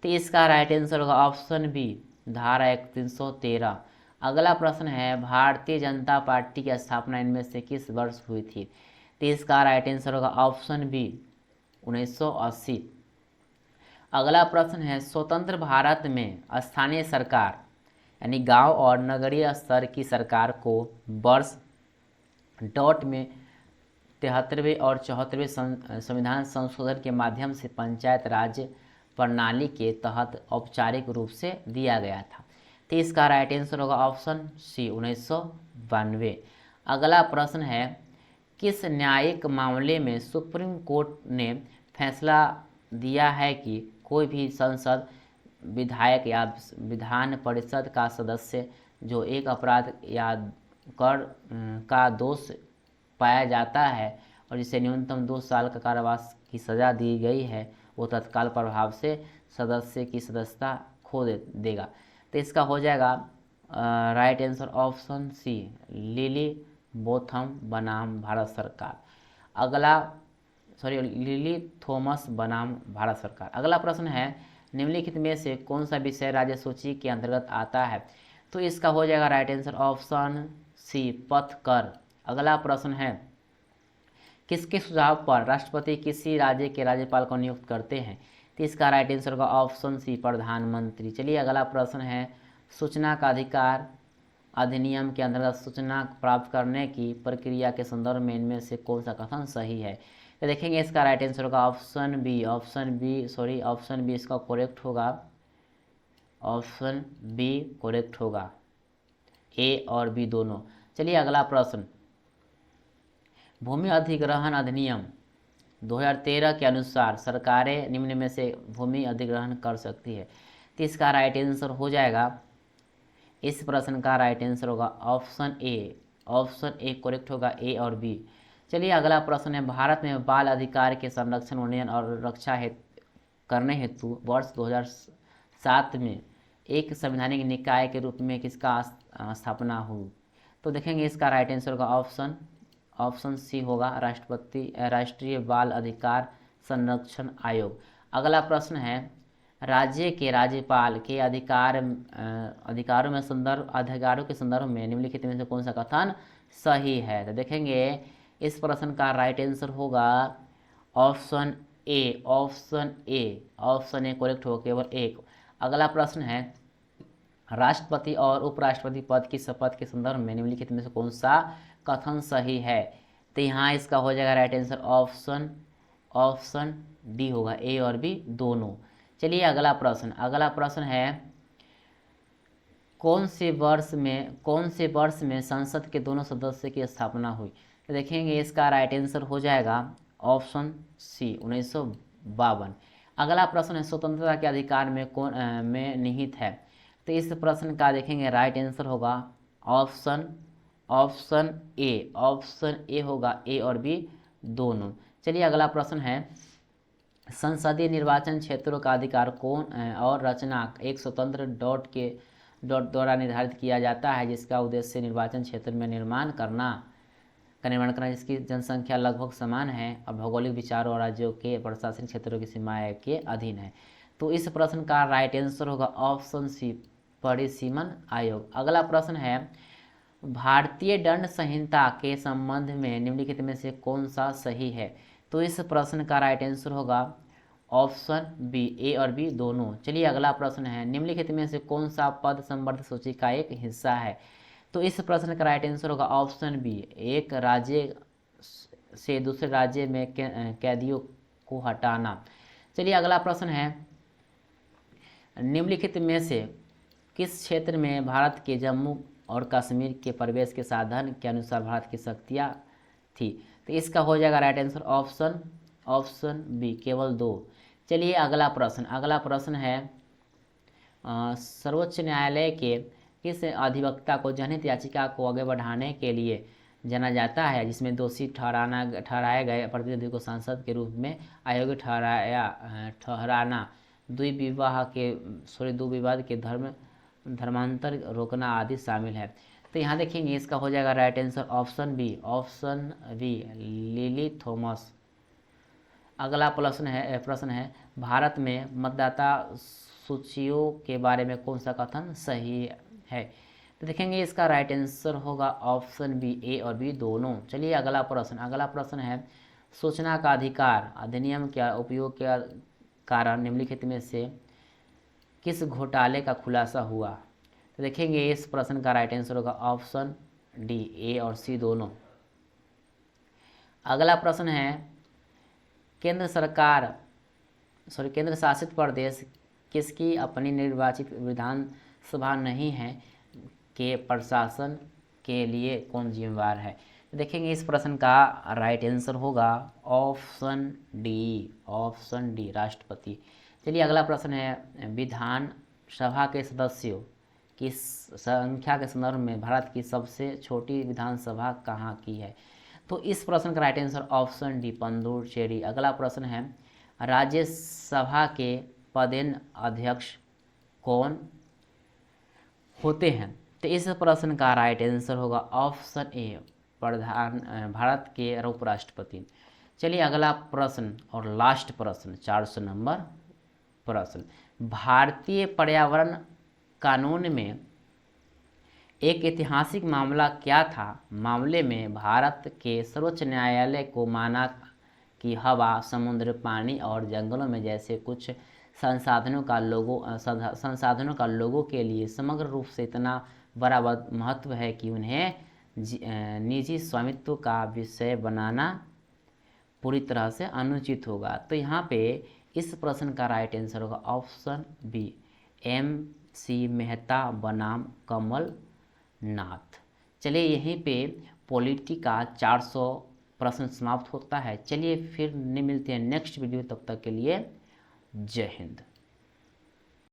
तो इसका राइट आंसर होगा ऑप्शन बी धारा 313। अगला प्रश्न है भारतीय जनता पार्टी की स्थापना इनमें से किस वर्ष हुई थी? तो इसका राइट आंसर होगा ऑप्शन बी 1980। अगला प्रश्न है स्वतंत्र भारत में स्थानीय सरकार यानी गांव और नगरीय स्तर की सरकार को वर्ष डॉट में 73वें और 74वें संविधान संशोधन के माध्यम से पंचायत राज प्रणाली के तहत औपचारिक रूप से दिया गया था। तो इसका राइट आंसर होगा ऑप्शन सी 1992। अगला प्रश्न है किस न्यायिक मामले में सुप्रीम कोर्ट ने फैसला दिया है कि कोई भी संसद विधायक या विधान परिषद का सदस्य जो एक अपराध या कर का दोष पाया जाता है और जिसे न्यूनतम 2 साल का कारावास की सज़ा दी गई है वो तत्काल प्रभाव से सदस्य की सदस्यता खो देगा? तो इसका हो जाएगा right answer option sea lily Botham बनाम भारत सरकार। लिली थॉमस बनाम भारत सरकार। अगला प्रश्न है निम्नलिखित में से कौन सा विषय राज्य सूची के अंतर्गत आता है? तो इसका हो जाएगा राइट आंसर ऑप्शन सी पथ कर। अगला प्रश्न है किसके सुझाव पर राष्ट्रपति किसी राज्य के राज्यपाल को नियुक्त करते हैं? तो इसका राइट आंसर होगा ऑप्शन सी प्रधानमंत्री। चलिए अगला प्रश्न है सूचना का अधिकार अधिनियम के अंतर्गत सूचना प्राप्त करने की प्रक्रिया के संदर्भ में इनमें से कौन सा कथन सही है? तो देखेंगे इसका राइट आंसर होगा ऑप्शन बी इसका करेक्ट होगा। ऑप्शन बी करेक्ट होगा, ए और बी दोनों। चलिए अगला प्रश्न भूमि अधिग्रहण अधिनियम 2013 के अनुसार सरकारें निम्न में से भूमि अधिग्रहण कर सकती है? तो इसका राइट आंसर हो जाएगा, इस प्रश्न का राइट आंसर होगा ऑप्शन ए करेक्ट होगा, ए और बी। चलिए अगला प्रश्न है भारत में बाल अधिकार के संरक्षण उन्नयन और रक्षा करने हेतु वर्ष 2007 में एक संवैधानिक निकाय के रूप में किसका स्थापना हुई? तो देखेंगे इसका राइट आंसर होगा ऑप्शन सी होगा राष्ट्रीय बाल अधिकार संरक्षण आयोग। अगला प्रश्न है राज्य के राज्यपाल के अधिकारों के संदर्भ में निम्नलिखित में से कौन सा कथन सही है? तो देखेंगे इस प्रश्न का राइट आंसर होगा ऑप्शन ए करेक्ट होगा, केवल एक। अगला प्रश्न है राष्ट्रपति और उपराष्ट्रपति पद की शपथ के संदर्भ में निम्नलिखित में से कौन सा कथन सही है? तो यहाँ इसका हो जाएगा राइट आंसर ऑप्शन डी होगा, ए और बी दोनों। चलिए अगला प्रश्न है कौन से वर्ष में संसद के दोनों सदस्य की स्थापना हुई? तो देखेंगे इसका राइट आंसर हो जाएगा ऑप्शन सी 1952। अगला प्रश्न है स्वतंत्रता के अधिकार में निहित है? तो इस प्रश्न का देखेंगे राइट आंसर होगा ऑप्शन ए होगा, ए और बी दोनों। चलिए अगला प्रश्न है संसदीय निर्वाचन क्षेत्रों का अधिकार कौन और रचना एक स्वतंत्र डॉट द्वारा निर्धारित किया जाता है जिसका उद्देश्य निर्वाचन क्षेत्र में निर्माण करना जिसकी जनसंख्या लगभग समान है और भौगोलिक विचारों और राज्यों के प्रशासनिक क्षेत्रों की सीमाएं के अधीन है? तो इस प्रश्न का राइट आंसर होगा ऑप्शन सी परिसीमन आयोग। अगला प्रश्न है भारतीय दंड संहिता के संबंध में निम्नलिखित में से कौन सा सही है? तो इस प्रश्न का राइट आंसर होगा ऑप्शन बी, ए और बी दोनों। चलिए अगला प्रश्न है निम्नलिखित में से कौन सा पद संवर्धित सूची का एक हिस्सा है? तो इस प्रश्न का राइट आंसर होगा ऑप्शन बी, एक राज्य से दूसरे राज्य में कैदियों को हटाना। चलिए अगला प्रश्न है निम्नलिखित में से किस क्षेत्र में भारत के जम्मू और कश्मीर के प्रवेश के साधन के अनुसार भारत की शक्तियाँ थी? तो इसका हो जाएगा राइट आंसर ऑप्शन बी, केवल 2। चलिए अगला प्रश्न है सर्वोच्च न्यायालय के किस अधिवक्ता को जनहित याचिका को आगे बढ़ाने के लिए जाना जाता है, जिसमें दोषी ठहराए गए प्रतिनिधि को सांसद के रूप में अयोग्य ठहराना, द्विविवाद के धर्मांतर रोकना आदि शामिल है। तो यहाँ देखेंगे इसका हो जाएगा right answer option B Lily Thomas. अगला प्रश्न है भारत में मतदाता सूचियों के बारे में कौन सा कथन सही है। तो देखेंगे इसका राइट आंसर होगा ऑप्शन बी, ए और बी दोनों। चलिए अगला प्रश्न है सूचना का अधिकार अधिनियम के उपयोग के कारण निम्नलिखित में से किस घोटाले का खुलासा हुआ। तो देखेंगे इस प्रश्न का राइट आंसर होगा ऑप्शन डी, ए और सी दोनों। अगला प्रश्न है केंद्र शासित प्रदेश किसकी अपनी निर्वाचित विधानसभा नहीं है के प्रशासन के लिए कौन जिम्मेवार है। देखेंगे इस प्रश्न का राइट आंसर होगा ऑप्शन डी राष्ट्रपति। चलिए अगला प्रश्न है विधान सभा के सदस्यों की संख्या के संदर्भ में भारत की सबसे छोटी विधानसभा कहाँ की है। तो इस प्रश्न का right answer option D Puducherry. अगला प्रश्न है राज्यसभा के पदेन अध्यक्ष कौन होते हैं। तो इस प्रश्न का राइट आंसर होगा ऑप्शन ए भारत के उपराष्ट्रपति। चलिए अगला प्रश्न और लास्ट प्रश्न 400 नंबर प्रश्न, भारतीय पर्यावरण कानून में एक ऐतिहासिक मामला क्या था। मामले में भारत के सर्वोच्च न्यायालय को माना कि हवा, समुद्र, पानी और जंगलों में जैसे कुछ संसाधनों का लोगों के लिए समग्र रूप से इतना बड़ा महत्व है कि उन्हें निजी स्वामित्व का विषय बनाना पूरी तरह से अनुचित होगा। तो यहाँ पे इस प्रश्न का राइट आंसर होगा ऑप्शन बी MC मेहता बनाम कमल नाथ। चलिए यहीं पे पॉलिटी का 400 प्रश्न समाप्त होता है। चलिए फिर मिलते हैं नेक्स्ट वीडियो, तब तक के लिए जय हिंद।